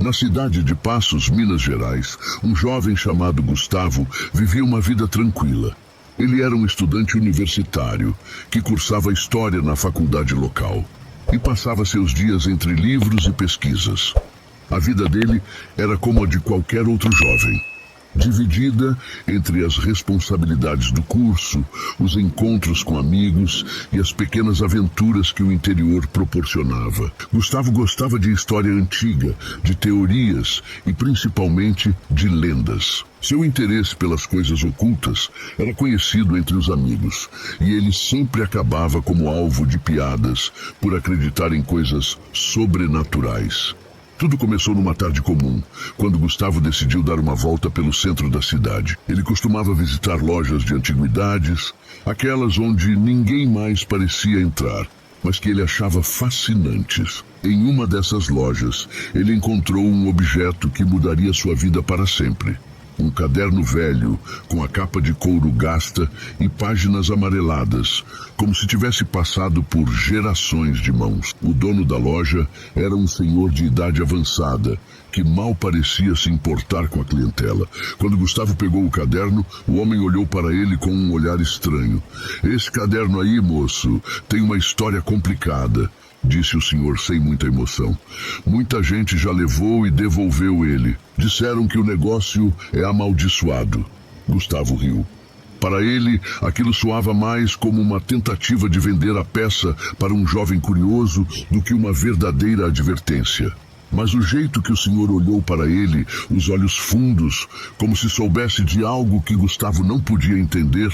Na cidade de Passos, Minas Gerais, um jovem chamado Gustavo vivia uma vida tranquila. Ele era um estudante universitário que cursava História na faculdade local e passava seus dias entre livros e pesquisas. A vida dele era como a de qualquer outro jovem, dividida entre as responsabilidades do curso, os encontros com amigos e as pequenas aventuras que o interior proporcionava. Gustavo gostava de história antiga, de teorias e principalmente de lendas. Seu interesse pelas coisas ocultas era conhecido entre os amigos, e ele sempre acabava como alvo de piadas por acreditar em coisas sobrenaturais. Tudo começou numa tarde comum, quando Gustavo decidiu dar uma volta pelo centro da cidade. Ele costumava visitar lojas de antiguidades, aquelas onde ninguém mais parecia entrar, mas que ele achava fascinantes. Em uma dessas lojas, ele encontrou um objeto que mudaria sua vida para sempre. Um caderno velho, com a capa de couro gasta e páginas amareladas, como se tivesse passado por gerações de mãos. O dono da loja era um senhor de idade avançada, que mal parecia se importar com a clientela. Quando Gustavo pegou o caderno, o homem olhou para ele com um olhar estranho. "Esse caderno aí, moço, tem uma história complicada", disse o senhor sem muita emoção. "Muita gente já levou e devolveu ele. Disseram que o negócio é amaldiçoado." Gustavo riu. Para ele, aquilo soava mais como uma tentativa de vender a peça para um jovem curioso do que uma verdadeira advertência. Mas o jeito que o senhor olhou para ele, os olhos fundos, como se soubesse de algo que Gustavo não podia entender,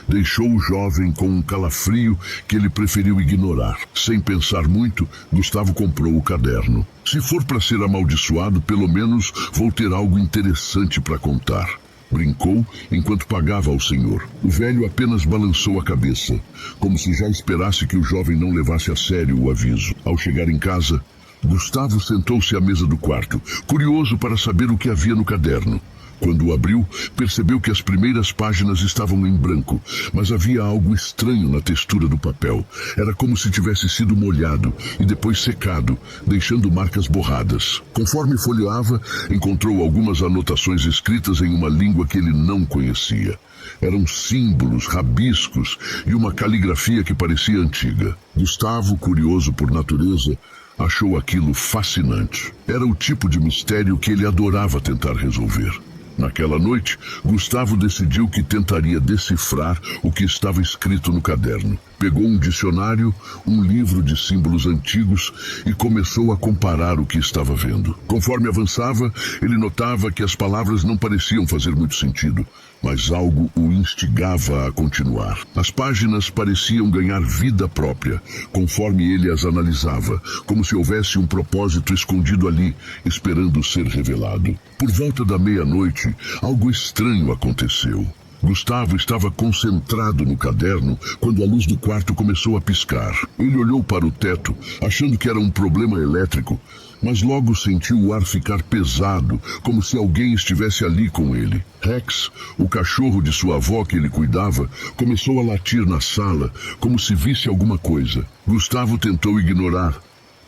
deixou o jovem com um calafrio que ele preferiu ignorar. Sem pensar muito, Gustavo comprou o caderno. "Se for para ser amaldiçoado, pelo menos vou ter algo interessante para contar", brincou enquanto pagava ao senhor. O velho apenas balançou a cabeça, como se já esperasse que o jovem não levasse a sério o aviso. Ao chegar em casa, Gustavo sentou-se à mesa do quarto, curioso para saber o que havia no caderno. Quando o abriu, percebeu que as primeiras páginas estavam em branco, mas havia algo estranho na textura do papel. Era como se tivesse sido molhado e depois secado, deixando marcas borradas. Conforme folheava, encontrou algumas anotações escritas em uma língua que ele não conhecia. Eram símbolos, rabiscos e uma caligrafia que parecia antiga. Gustavo, curioso por natureza, achou aquilo fascinante. Era o tipo de mistério que ele adorava tentar resolver. Naquela noite, Gustavo decidiu que tentaria decifrar o que estava escrito no caderno. Pegou um dicionário, um livro de símbolos antigos e começou a comparar o que estava vendo. Conforme avançava, ele notava que as palavras não pareciam fazer muito sentido, mas algo o instigava a continuar. As páginas pareciam ganhar vida própria, conforme ele as analisava, como se houvesse um propósito escondido ali, esperando ser revelado. Por volta da meia-noite, algo estranho aconteceu. Gustavo estava concentrado no caderno quando a luz do quarto começou a piscar. Ele olhou para o teto, achando que era um problema elétrico, mas logo sentiu o ar ficar pesado, como se alguém estivesse ali com ele. Rex, o cachorro de sua avó que ele cuidava, começou a latir na sala, como se visse alguma coisa. Gustavo tentou ignorar,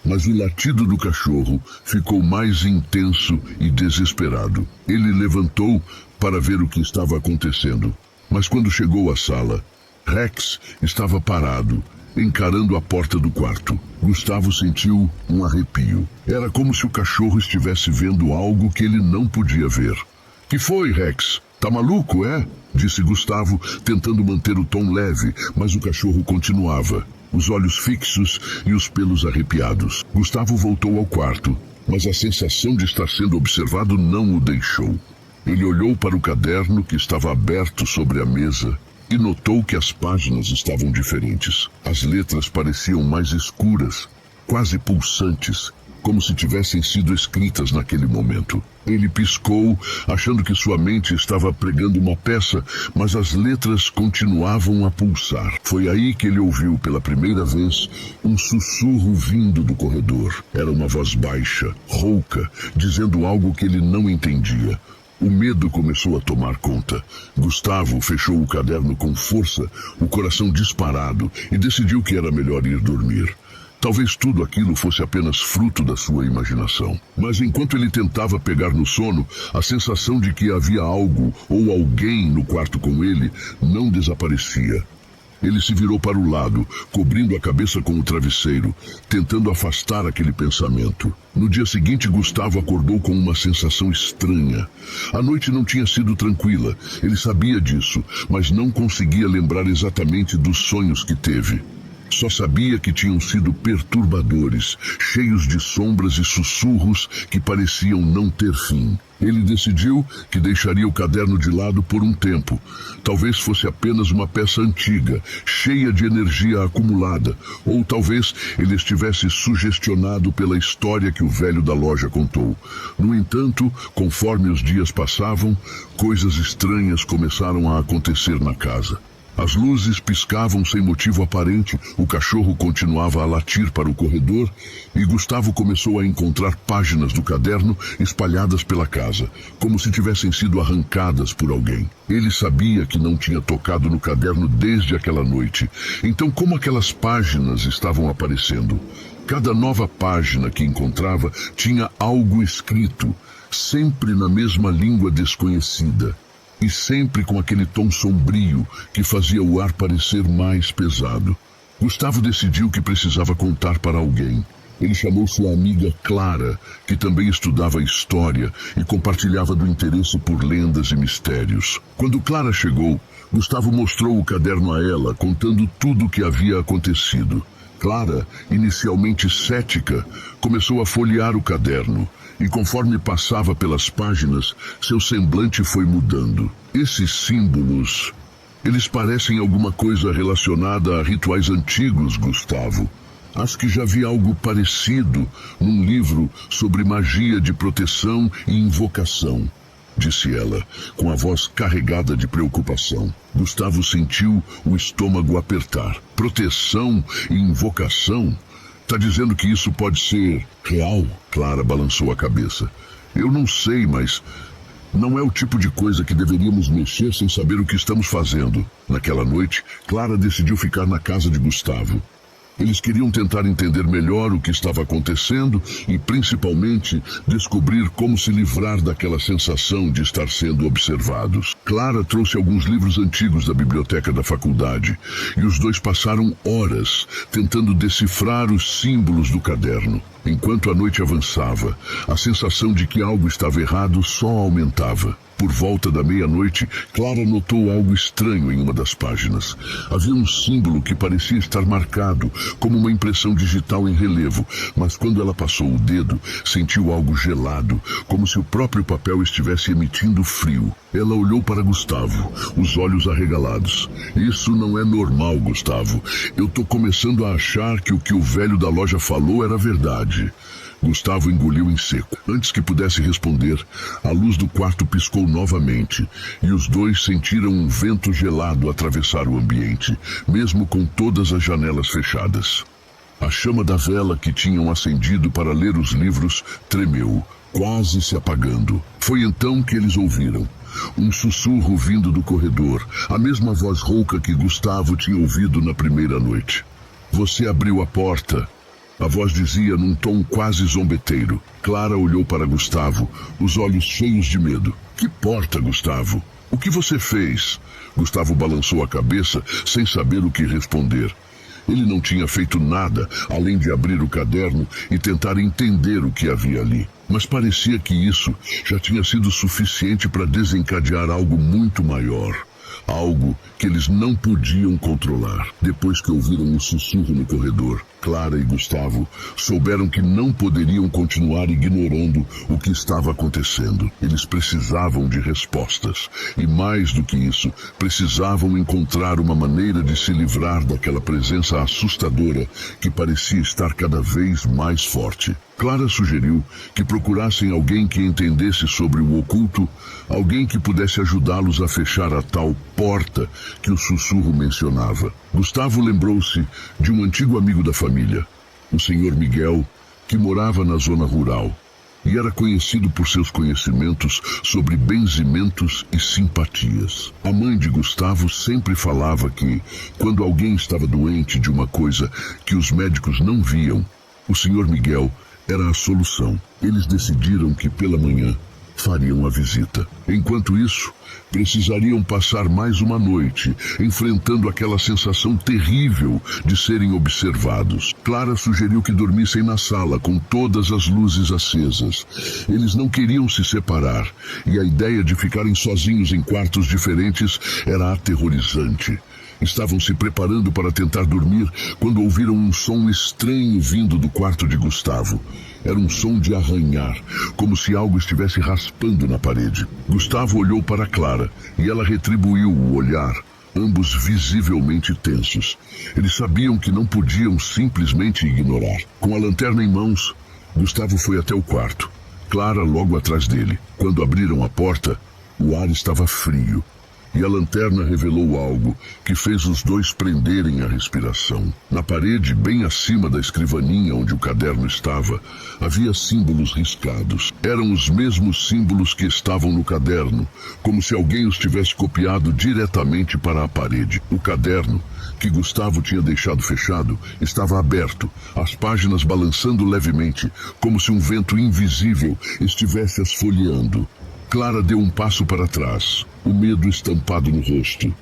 mas o latido do cachorro ficou mais intenso e desesperado. Ele levantou para ver o que estava acontecendo, mas quando chegou à sala, Rex estava parado, encarando a porta do quarto. Gustavo sentiu um arrepio. Era como se o cachorro estivesse vendo algo que ele não podia ver. "Que foi, Rex? Tá maluco, é?" disse Gustavo, tentando manter o tom leve, mas o cachorro continuava, os olhos fixos e os pelos arrepiados. Gustavo voltou ao quarto, mas a sensação de estar sendo observado não o deixou. Ele olhou para o caderno que estava aberto sobre a mesa e notou que as páginas estavam diferentes. As letras pareciam mais escuras, quase pulsantes, como se tivessem sido escritas naquele momento. Ele piscou, achando que sua mente estava pregando uma peça, mas as letras continuavam a pulsar. Foi aí que ele ouviu pela primeira vez um sussurro vindo do corredor. Era uma voz baixa, rouca, dizendo algo que ele não entendia. O medo começou a tomar conta. Gustavo fechou o caderno com força, o coração disparado, e decidiu que era melhor ir dormir. Talvez tudo aquilo fosse apenas fruto da sua imaginação. Mas enquanto ele tentava pegar no sono, a sensação de que havia algo ou alguém no quarto com ele não desaparecia. Ele se virou para o lado, cobrindo a cabeça com o travesseiro, tentando afastar aquele pensamento. No dia seguinte, Gustavo acordou com uma sensação estranha. A noite não tinha sido tranquila, ele sabia disso, mas não conseguia lembrar exatamente dos sonhos que teve. Só sabia que tinham sido perturbadores, cheios de sombras e sussurros que pareciam não ter fim. Ele decidiu que deixaria o caderno de lado por um tempo. Talvez fosse apenas uma peça antiga, cheia de energia acumulada, ou talvez ele estivesse sugestionado pela história que o velho da loja contou. No entanto, conforme os dias passavam, coisas estranhas começaram a acontecer na casa. As luzes piscavam sem motivo aparente, o cachorro continuava a latir para o corredor e Gustavo começou a encontrar páginas do caderno espalhadas pela casa, como se tivessem sido arrancadas por alguém. Ele sabia que não tinha tocado no caderno desde aquela noite, então como aquelas páginas estavam aparecendo? Cada nova página que encontrava tinha algo escrito, sempre na mesma língua desconhecida. E sempre com aquele tom sombrio que fazia o ar parecer mais pesado. Gustavo decidiu que precisava contar para alguém. Ele chamou sua amiga Clara, que também estudava história e compartilhava do interesse por lendas e mistérios. Quando Clara chegou, Gustavo mostrou o caderno a ela, contando tudo o que havia acontecido. Clara, inicialmente cética, começou a folhear o caderno. E conforme passava pelas páginas, seu semblante foi mudando. Esses símbolos, eles parecem alguma coisa relacionada a rituais antigos, Gustavo. Acho que já vi algo parecido num livro sobre magia de proteção e invocação, disse ela, com a voz carregada de preocupação. Gustavo sentiu o estômago apertar. Proteção e invocação? Tá dizendo que isso pode ser real? Clara balançou a cabeça. Eu não sei, mas não é o tipo de coisa que deveríamos mexer sem saber o que estamos fazendo. Naquela noite, Clara decidiu ficar na casa de Gustavo. Eles queriam tentar entender melhor o que estava acontecendo e, principalmente, descobrir como se livrar daquela sensação de estar sendo observados. Clara trouxe alguns livros antigos da biblioteca da faculdade e os dois passaram horas tentando decifrar os símbolos do caderno. Enquanto a noite avançava, a sensação de que algo estava errado só aumentava. Por volta da meia-noite, Clara notou algo estranho em uma das páginas. Havia um símbolo que parecia estar marcado, como uma impressão digital em relevo, mas quando ela passou o dedo, sentiu algo gelado, como se o próprio papel estivesse emitindo frio. Ela olhou para Gustavo, os olhos arregalados. Isso não é normal, Gustavo. Eu tô começando a achar que o velho da loja falou era verdade. Gustavo engoliu em seco. Antes que pudesse responder, a luz do quarto piscou novamente e os dois sentiram um vento gelado atravessar o ambiente, mesmo com todas as janelas fechadas. A chama da vela que tinham acendido para ler os livros tremeu, quase se apagando. Foi então que eles ouviram um sussurro vindo do corredor, a mesma voz rouca que Gustavo tinha ouvido na primeira noite. Você abriu a porta. A voz dizia num tom quase zombeteiro. Clara olhou para Gustavo, os olhos cheios de medo. Que porta, Gustavo? O que você fez? Gustavo balançou a cabeça, sem saber o que responder. Ele não tinha feito nada, além de abrir o caderno e tentar entender o que havia ali. Mas parecia que isso já tinha sido suficiente para desencadear algo muito maior. Algo que eles não podiam controlar. Depois que ouviram o sussurro no corredor, Clara e Gustavo souberam que não poderiam continuar ignorando o que estava acontecendo. Eles precisavam de respostas. E mais do que isso, precisavam encontrar uma maneira de se livrar daquela presença assustadora que parecia estar cada vez mais forte. Clara sugeriu que procurassem alguém que entendesse sobre o oculto, alguém que pudesse ajudá-los a fechar a tal porta que o sussurro mencionava. Gustavo lembrou-se de um antigo amigo da família, o Sr. Miguel, que morava na zona rural. e era conhecido por seus conhecimentos sobre benzimentos e simpatias. A mãe de Gustavo sempre falava que, quando alguém estava doente de uma coisa que os médicos não viam, o Sr. Miguel era a solução. Eles decidiram que pela manhã fariam a visita. Enquanto isso, precisariam passar mais uma noite, enfrentando aquela sensação terrível de serem observados. Clara sugeriu que dormissem na sala, com todas as luzes acesas. Eles não queriam se separar, e a ideia de ficarem sozinhos em quartos diferentes era aterrorizante. Estavam se preparando para tentar dormir quando ouviram um som estranho vindo do quarto de Gustavo. Era um som de arranhar, como se algo estivesse raspando na parede. Gustavo olhou para Clara e ela retribuiu o olhar, ambos visivelmente tensos. Eles sabiam que não podiam simplesmente ignorar. Com a lanterna em mãos, Gustavo foi até o quarto. Clara logo atrás dele. Quando abriram a porta, o ar estava frio. E a lanterna revelou algo que fez os dois prenderem a respiração. Na parede, bem acima da escrivaninha onde o caderno estava, havia símbolos riscados. Eram os mesmos símbolos que estavam no caderno, como se alguém os tivesse copiado diretamente para a parede. O caderno, que Gustavo tinha deixado fechado, estava aberto, as páginas balançando levemente, como se um vento invisível estivesse as folheando. Clara deu um passo para trás, o medo estampado no rosto.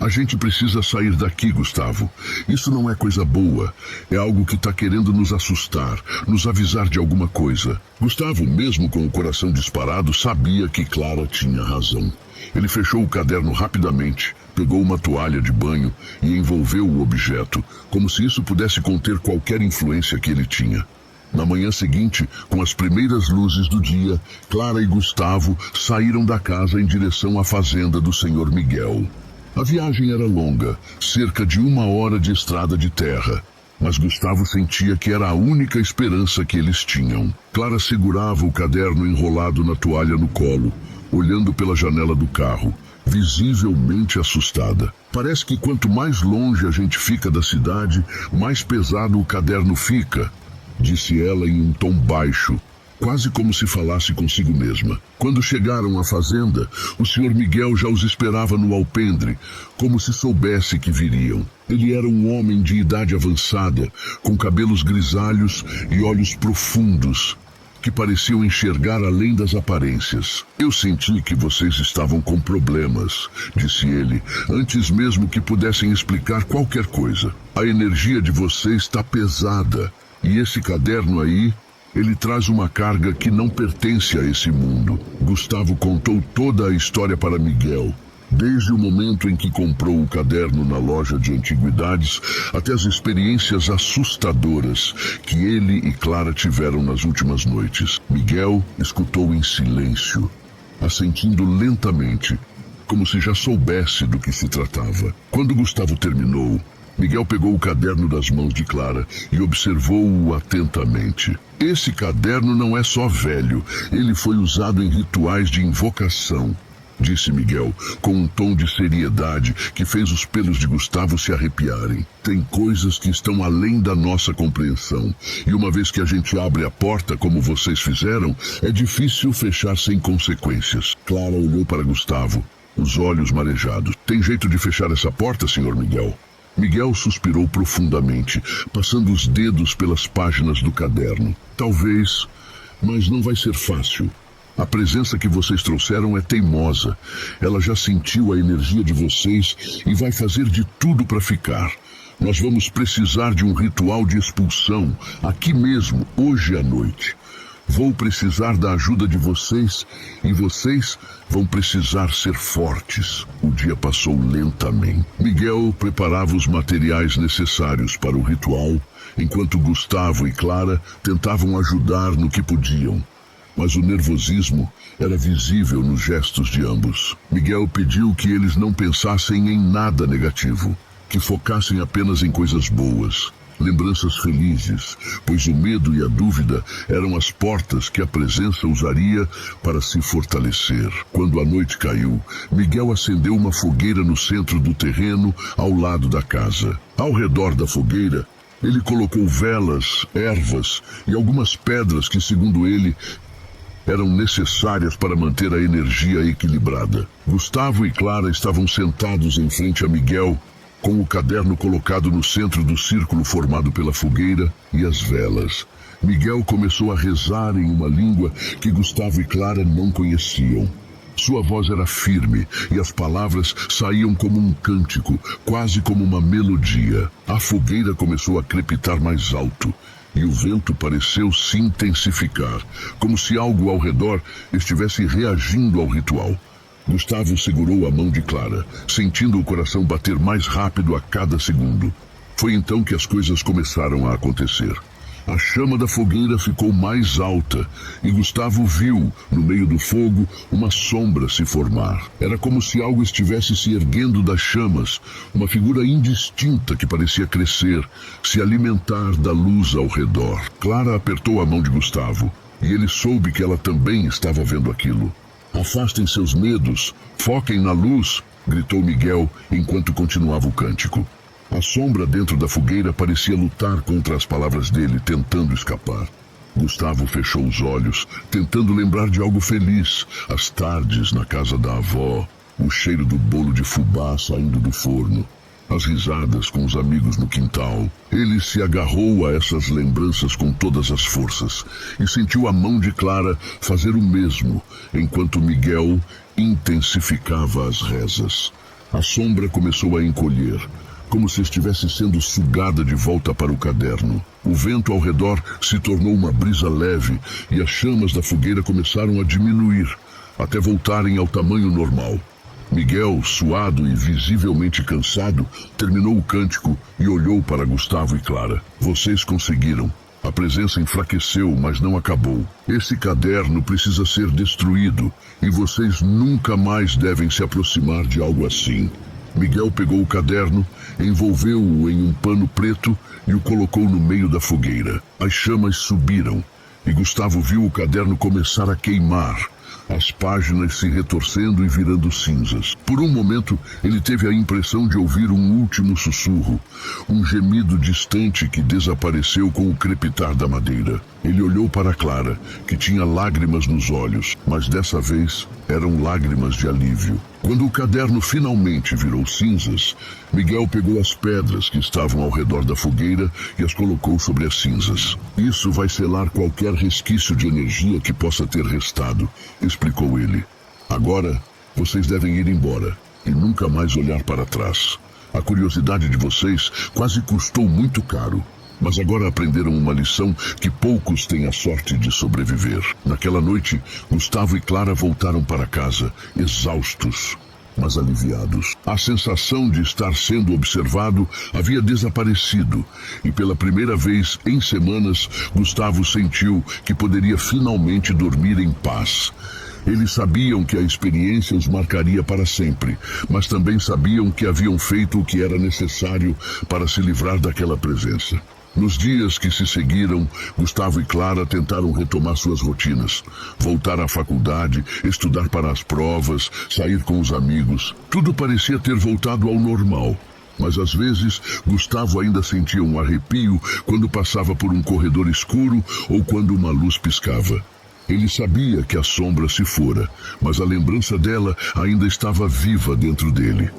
A gente precisa sair daqui, Gustavo. Isso não é coisa boa. É algo que está querendo nos assustar, nos avisar de alguma coisa. Gustavo, mesmo com o coração disparado, sabia que Clara tinha razão. Ele fechou o caderno rapidamente, pegou uma toalha de banho e envolveu o objeto, como se isso pudesse conter qualquer influência que ele tinha. Na manhã seguinte, com as primeiras luzes do dia, Clara e Gustavo saíram da casa em direção à fazenda do Sr. Miguel. A viagem era longa, cerca de 1 hora de estrada de terra, mas Gustavo sentia que era a única esperança que eles tinham. Clara segurava o caderno enrolado na toalha no colo, olhando pela janela do carro, visivelmente assustada. Parece que quanto mais longe a gente fica da cidade, mais pesado o caderno fica, disse ela em um tom baixo, quase como se falasse consigo mesma. Quando chegaram à fazenda, o Sr. Miguel já os esperava no alpendre, como se soubesse que viriam. Ele era um homem de idade avançada, com cabelos grisalhos e olhos profundos, que pareciam enxergar além das aparências. Eu senti que vocês estavam com problemas, disse ele, antes mesmo que pudessem explicar qualquer coisa. A energia de vocês está pesada. E esse caderno aí, ele traz uma carga que não pertence a esse mundo. Gustavo contou toda a história para Miguel, desde o momento em que comprou o caderno na loja de antiguidades até as experiências assustadoras que ele e Clara tiveram nas últimas noites. Miguel escutou em silêncio, assentindo lentamente, como se já soubesse do que se tratava. Quando Gustavo terminou, Miguel pegou o caderno das mãos de Clara e observou-o atentamente. Esse caderno não é só velho, ele foi usado em rituais de invocação, disse Miguel, com um tom de seriedade que fez os pelos de Gustavo se arrepiarem. Tem coisas que estão além da nossa compreensão, e uma vez que a gente abre a porta como vocês fizeram, é difícil fechar sem consequências. Clara olhou para Gustavo, os olhos marejados. Tem jeito de fechar essa porta, Sr. Miguel? Miguel suspirou profundamente, passando os dedos pelas páginas do caderno. Talvez, mas não vai ser fácil. A presença que vocês trouxeram é teimosa. Ela já sentiu a energia de vocês e vai fazer de tudo para ficar. Nós vamos precisar de um ritual de expulsão, aqui mesmo, hoje à noite. Vou precisar da ajuda de vocês e vocês vão precisar ser fortes. O dia passou lentamente. Miguel preparava os materiais necessários para o ritual, enquanto Gustavo e Clara tentavam ajudar no que podiam. Mas o nervosismo era visível nos gestos de ambos. Miguel pediu que eles não pensassem em nada negativo, que focassem apenas em coisas boas. Lembranças felizes, pois o medo e a dúvida eram as portas que a presença usaria para se fortalecer. Quando a noite caiu, Miguel acendeu uma fogueira no centro do terreno, ao lado da casa. Ao redor da fogueira, ele colocou velas, ervas e algumas pedras que, segundo ele, eram necessárias para manter a energia equilibrada. Gustavo e Clara estavam sentados em frente a Miguel, com o caderno colocado no centro do círculo formado pela fogueira e as velas. Miguel começou a rezar em uma língua que Gustavo e Clara não conheciam. Sua voz era firme e as palavras saíam como um cântico, quase como uma melodia. A fogueira começou a crepitar mais alto e o vento pareceu se intensificar, como se algo ao redor estivesse reagindo ao ritual. Gustavo segurou a mão de Clara, sentindo o coração bater mais rápido a cada segundo. Foi então que as coisas começaram a acontecer. A chama da fogueira ficou mais alta e Gustavo viu, no meio do fogo, uma sombra se formar. Era como se algo estivesse se erguendo das chamas, uma figura indistinta que parecia crescer, se alimentar da luz ao redor. Clara apertou a mão de Gustavo e ele soube que ela também estava vendo aquilo. "Afastem seus medos, foquem na luz", gritou Miguel enquanto continuava o cântico. A sombra dentro da fogueira parecia lutar contra as palavras dele, tentando escapar. Gustavo fechou os olhos, tentando lembrar de algo feliz. As tardes na casa da avó, o cheiro do bolo de fubá saindo do forno, as risadas com os amigos no quintal. Ele se agarrou a essas lembranças com todas as forças e sentiu a mão de Clara fazer o mesmo, enquanto Miguel intensificava as rezas. A sombra começou a encolher, como se estivesse sendo sugada de volta para o caderno. O vento ao redor se tornou uma brisa leve e as chamas da fogueira começaram a diminuir, até voltarem ao tamanho normal. Miguel, suado e visivelmente cansado, terminou o cântico e olhou para Gustavo e Clara. "Vocês conseguiram. A presença enfraqueceu, mas não acabou. Esse caderno precisa ser destruído e vocês nunca mais devem se aproximar de algo assim." Miguel pegou o caderno, envolveu-o em um pano preto e o colocou no meio da fogueira. As chamas subiram e Gustavo viu o caderno começar a queimar, as páginas se retorcendo e virando cinzas. Por um momento, ele teve a impressão de ouvir um último sussurro, um gemido distante que desapareceu com o crepitar da madeira. Ele olhou para Clara, que tinha lágrimas nos olhos, mas dessa vez eram lágrimas de alívio. Quando o caderno finalmente virou cinzas, Miguel pegou as pedras que estavam ao redor da fogueira e as colocou sobre as cinzas. "Isso vai selar qualquer resquício de energia que possa ter restado", explicou ele. "Agora, vocês devem ir embora e nunca mais olhar para trás. A curiosidade de vocês quase custou muito caro. Mas agora aprenderam uma lição que poucos têm a sorte de sobreviver." Naquela noite, Gustavo e Clara voltaram para casa, exaustos, mas aliviados. A sensação de estar sendo observado havia desaparecido, e pela primeira vez em semanas, Gustavo sentiu que poderia finalmente dormir em paz. Eles sabiam que a experiência os marcaria para sempre, mas também sabiam que haviam feito o que era necessário para se livrar daquela presença. Nos dias que se seguiram, Gustavo e Clara tentaram retomar suas rotinas. Voltar à faculdade, estudar para as provas, sair com os amigos. Tudo parecia ter voltado ao normal. Mas às vezes, Gustavo ainda sentia um arrepio quando passava por um corredor escuro ou quando uma luz piscava. Ele sabia que a sombra se fora, mas a lembrança dela ainda estava viva dentro dele.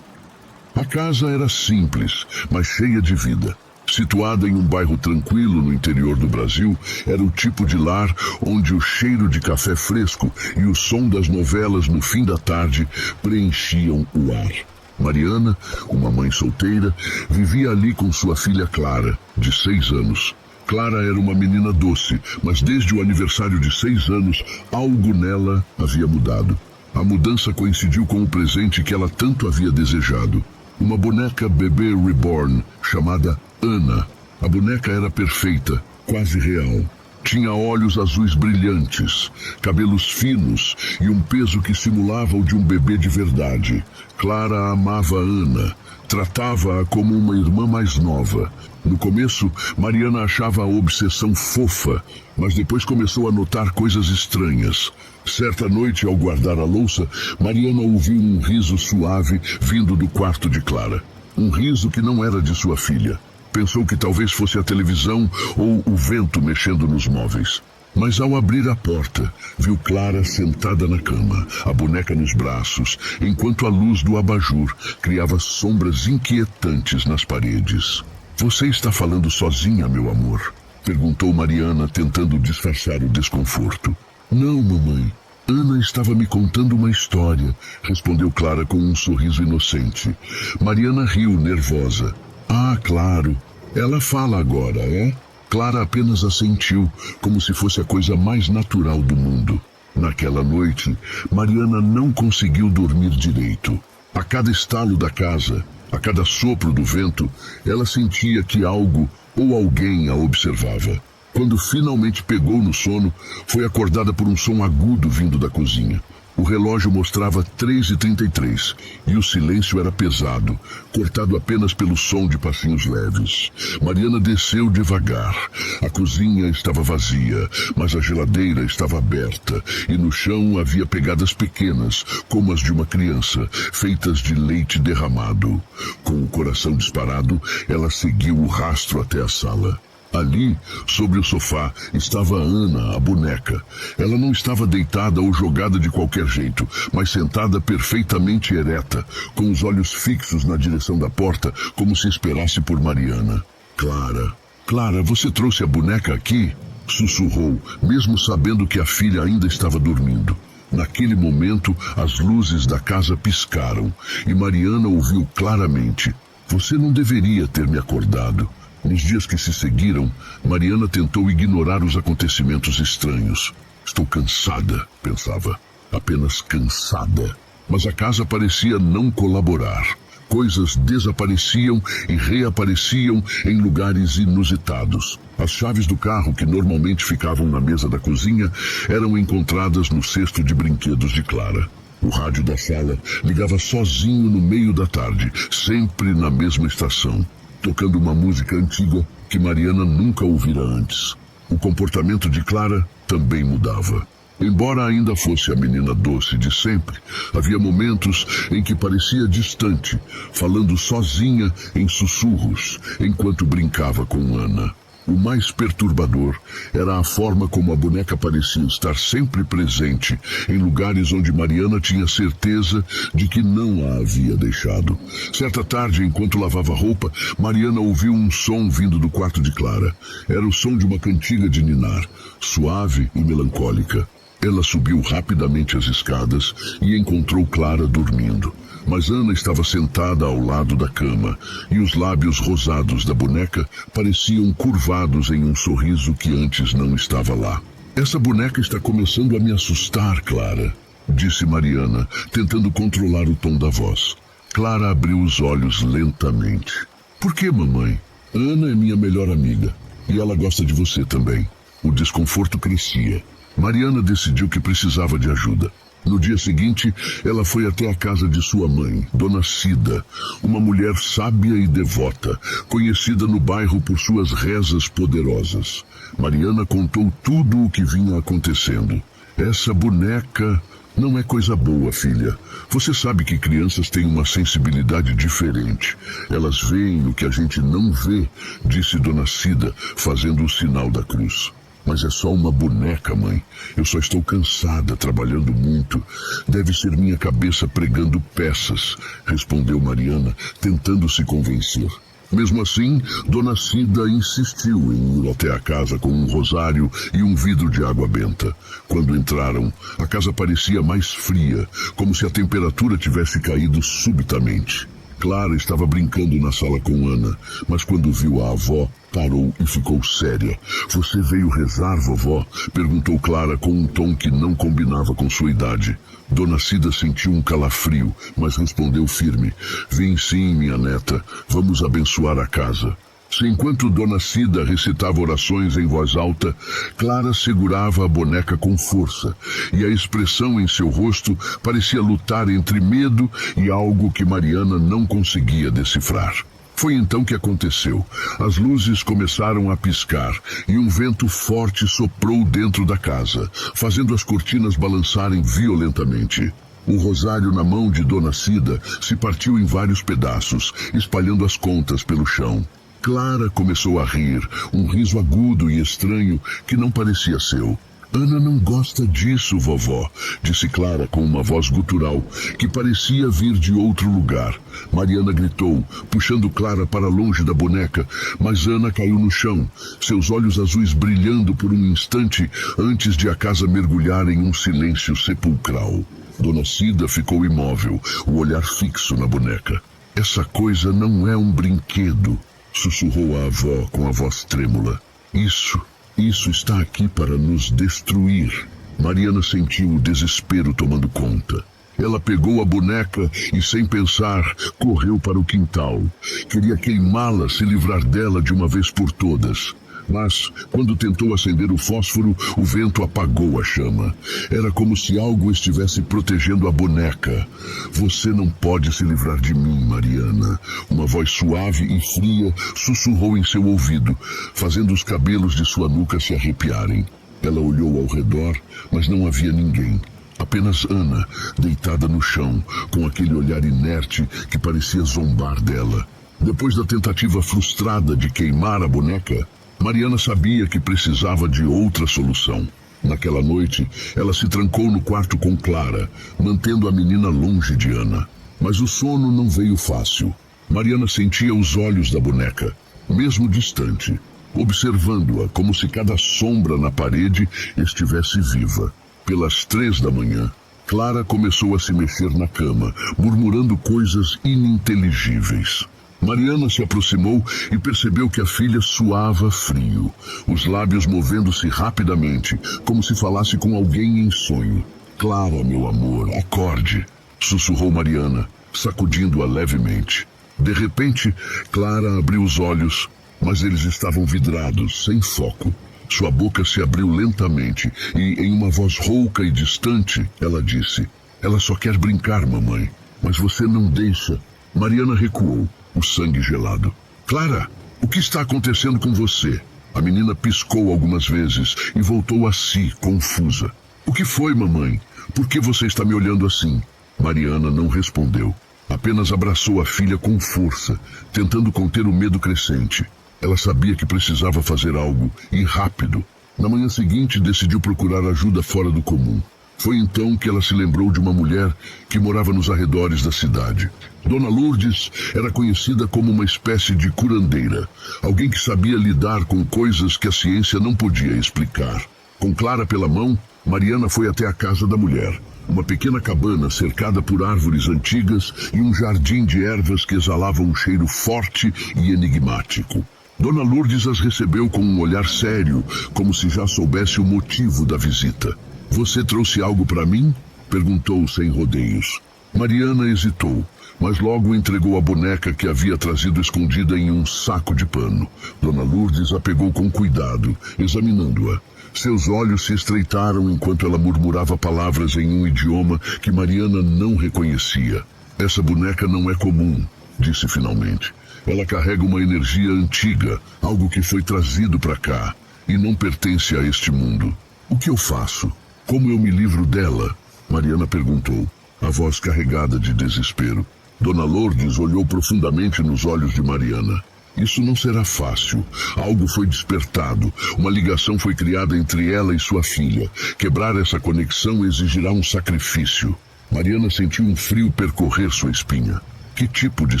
A casa era simples, mas cheia de vida. Situada em um bairro tranquilo no interior do Brasil, era o tipo de lar onde o cheiro de café fresco e o som das novelas no fim da tarde preenchiam o ar. Mariana, uma mãe solteira, vivia ali com sua filha Clara, de 6 anos. Clara era uma menina doce, mas desde o aniversário de 6 anos, algo nela havia mudado. A mudança coincidiu com o presente que ela tanto havia desejado. Uma boneca bebê reborn, chamada Ana. A boneca era perfeita, quase real. Tinha olhos azuis brilhantes, cabelos finos e um peso que simulava o de um bebê de verdade. Clara amava Ana, tratava-a como uma irmã mais nova. No começo, Mariana achava a obsessão fofa, mas depois começou a notar coisas estranhas. Certa noite, ao guardar a louça, Mariana ouviu um riso suave vindo do quarto de Clara. Um riso que não era de sua filha. Pensou que talvez fosse a televisão ou o vento mexendo nos móveis. Mas ao abrir a porta, viu Clara sentada na cama, a boneca nos braços, enquanto a luz do abajur criava sombras inquietantes nas paredes. Você está falando sozinha, meu amor? Perguntou Mariana, tentando disfarçar o desconforto. Não, mamãe. Ana estava me contando uma história, respondeu Clara com um sorriso inocente. Mariana riu, nervosa. Ah, claro. Ela fala agora, é? Clara apenas assentiu, como se fosse a coisa mais natural do mundo. Naquela noite, Mariana não conseguiu dormir direito. A cada estalo da casa, a cada sopro do vento, ela sentia que algo ou alguém a observava. Quando finalmente pegou no sono, foi acordada por um som agudo vindo da cozinha. O relógio mostrava 3h33 e o silêncio era pesado, cortado apenas pelo som de passinhos leves. Mariana desceu devagar. A cozinha estava vazia, mas a geladeira estava aberta e no chão havia pegadas pequenas, como as de uma criança, feitas de leite derramado. Com o coração disparado, ela seguiu o rastro até a sala. Ali, sobre o sofá, estava Ana, a boneca. Ela não estava deitada ou jogada de qualquer jeito, mas sentada perfeitamente ereta, com os olhos fixos na direção da porta, como se esperasse por Mariana. Clara, você trouxe a boneca aqui? Sussurrou, mesmo sabendo que a filha ainda estava dormindo. Naquele momento, as luzes da casa piscaram, e Mariana ouviu claramente. Você não deveria ter me acordado. Nos dias que se seguiram, Mariana tentou ignorar os acontecimentos estranhos. Estou cansada, pensava. Apenas cansada. Mas a casa parecia não colaborar. Coisas desapareciam e reapareciam em lugares inusitados. As chaves do carro, que normalmente ficavam na mesa da cozinha, eram encontradas no cesto de brinquedos de Clara. O rádio da sala ligava sozinho no meio da tarde, sempre na mesma estação, tocando uma música antiga que Mariana nunca ouvira antes. O comportamento de Clara também mudava. Embora ainda fosse a menina doce de sempre, havia momentos em que parecia distante, falando sozinha em sussurros, enquanto brincava com Ana. O mais perturbador era a forma como a boneca parecia estar sempre presente em lugares onde Mariana tinha certeza de que não a havia deixado. Certa tarde, enquanto lavava roupa, Mariana ouviu um som vindo do quarto de Clara. Era o som de uma cantiga de ninar, suave e melancólica. Ela subiu rapidamente as escadas e encontrou Clara dormindo. Mas Ana estava sentada ao lado da cama, e os lábios rosados da boneca pareciam curvados em um sorriso que antes não estava lá. Essa boneca está começando a me assustar, Clara, disse Mariana, tentando controlar o tom da voz. Clara abriu os olhos lentamente. Por que, mamãe? Ana é minha melhor amiga, e ela gosta de você também. O desconforto crescia. Mariana decidiu que precisava de ajuda. No dia seguinte, ela foi até a casa de sua mãe, Dona Cida, uma mulher sábia e devota, conhecida no bairro por suas rezas poderosas. Mariana contou tudo o que vinha acontecendo. Essa boneca não é coisa boa, filha. Você sabe que crianças têm uma sensibilidade diferente. Elas veem o que a gente não vê, disse Dona Cida, fazendo o sinal da cruz. Mas é só uma boneca, mãe. Eu só estou cansada, trabalhando muito. Deve ser minha cabeça pregando peças, respondeu Mariana, tentando se convencer. Mesmo assim, Dona Cida insistiu em ir até a casa com um rosário e um vidro de água benta. Quando entraram, a casa parecia mais fria, como se a temperatura tivesse caído subitamente. Clara estava brincando na sala com Ana, mas quando viu a avó, parou e ficou séria. Você veio rezar, vovó? Perguntou Clara com um tom que não combinava com sua idade. Dona Cida sentiu um calafrio, mas respondeu firme. Vim sim, minha neta. Vamos abençoar a casa. Enquanto Dona Cida recitava orações em voz alta, Clara segurava a boneca com força, e a expressão em seu rosto parecia lutar entre medo e algo que Mariana não conseguia decifrar. Foi então que aconteceu. As luzes começaram a piscar e um vento forte soprou dentro da casa, fazendo as cortinas balançarem violentamente. Um rosário na mão de Dona Cida se partiu em vários pedaços, espalhando as contas pelo chão. Clara começou a rir, um riso agudo e estranho que não parecia seu. Ana não gosta disso, vovó, disse Clara com uma voz gutural, que parecia vir de outro lugar. Mariana gritou, puxando Clara para longe da boneca, mas Ana caiu no chão, seus olhos azuis brilhando por um instante antes de a casa mergulhar em um silêncio sepulcral. Dona Cida ficou imóvel, o olhar fixo na boneca. Essa coisa não é um brinquedo, sussurrou a avó com a voz trêmula. Isso está aqui para nos destruir. Mariana sentiu o desespero tomando conta. Ela pegou a boneca e, sem pensar, correu para o quintal. Queria queimá-la, se livrar dela de uma vez por todas. Mas, quando tentou acender o fósforo, o vento apagou a chama. Era como se algo estivesse protegendo a boneca. Você não pode se livrar de mim, Mariana. Uma voz suave e fria sussurrou em seu ouvido, fazendo os cabelos de sua nuca se arrepiarem. Ela olhou ao redor, mas não havia ninguém. Apenas Ana, deitada no chão, com aquele olhar inerte que parecia zombar dela. Depois da tentativa frustrada de queimar a boneca, Mariana sabia que precisava de outra solução. Naquela noite, ela se trancou no quarto com Clara, mantendo a menina longe de Ana. Mas o sono não veio fácil. Mariana sentia os olhos da boneca, mesmo distante, observando-a como se cada sombra na parede estivesse viva. Pelas 3 da manhã, Clara começou a se mexer na cama, murmurando coisas ininteligíveis. Mariana se aproximou e percebeu que a filha suava frio, os lábios movendo-se rapidamente, como se falasse com alguém em sonho. Clara, meu amor, acorde, sussurrou Mariana, sacudindo-a levemente. De repente, Clara abriu os olhos, mas eles estavam vidrados, sem foco. Sua boca se abriu lentamente e, em uma voz rouca e distante, ela disse: "Ela só quer brincar, mamãe, mas você não deixa." Mariana recuou, o sangue gelado. "Clara, o que está acontecendo com você?" A menina piscou algumas vezes e voltou a si, confusa. "O que foi, mamãe? Por que você está me olhando assim?" Mariana não respondeu. Apenas abraçou a filha com força, tentando conter o medo crescente. Ela sabia que precisava fazer algo, e rápido. Na manhã seguinte, decidiu procurar ajuda fora do comum. Foi então que ela se lembrou de uma mulher que morava nos arredores da cidade. Dona Lourdes era conhecida como uma espécie de curandeira, alguém que sabia lidar com coisas que a ciência não podia explicar. Com Clara pela mão, Mariana foi até a casa da mulher, uma pequena cabana cercada por árvores antigas e um jardim de ervas que exalavam um cheiro forte e enigmático. Dona Lourdes as recebeu com um olhar sério, como se já soubesse o motivo da visita. "Você trouxe algo para mim?" perguntou sem rodeios. Mariana hesitou, mas logo entregou a boneca que havia trazido escondida em um saco de pano. Dona Lourdes a pegou com cuidado, examinando-a. Seus olhos se estreitaram enquanto ela murmurava palavras em um idioma que Mariana não reconhecia. "Essa boneca não é comum", disse finalmente. "Ela carrega uma energia antiga, algo que foi trazido para cá, e não pertence a este mundo. O que eu faço? Como eu me livro dela?" Mariana perguntou, a voz carregada de desespero. Dona Lourdes olhou profundamente nos olhos de Mariana. "Isso não será fácil. Algo foi despertado. Uma ligação foi criada entre ela e sua filha. Quebrar essa conexão exigirá um sacrifício." Mariana sentiu um frio percorrer sua espinha. Que tipo de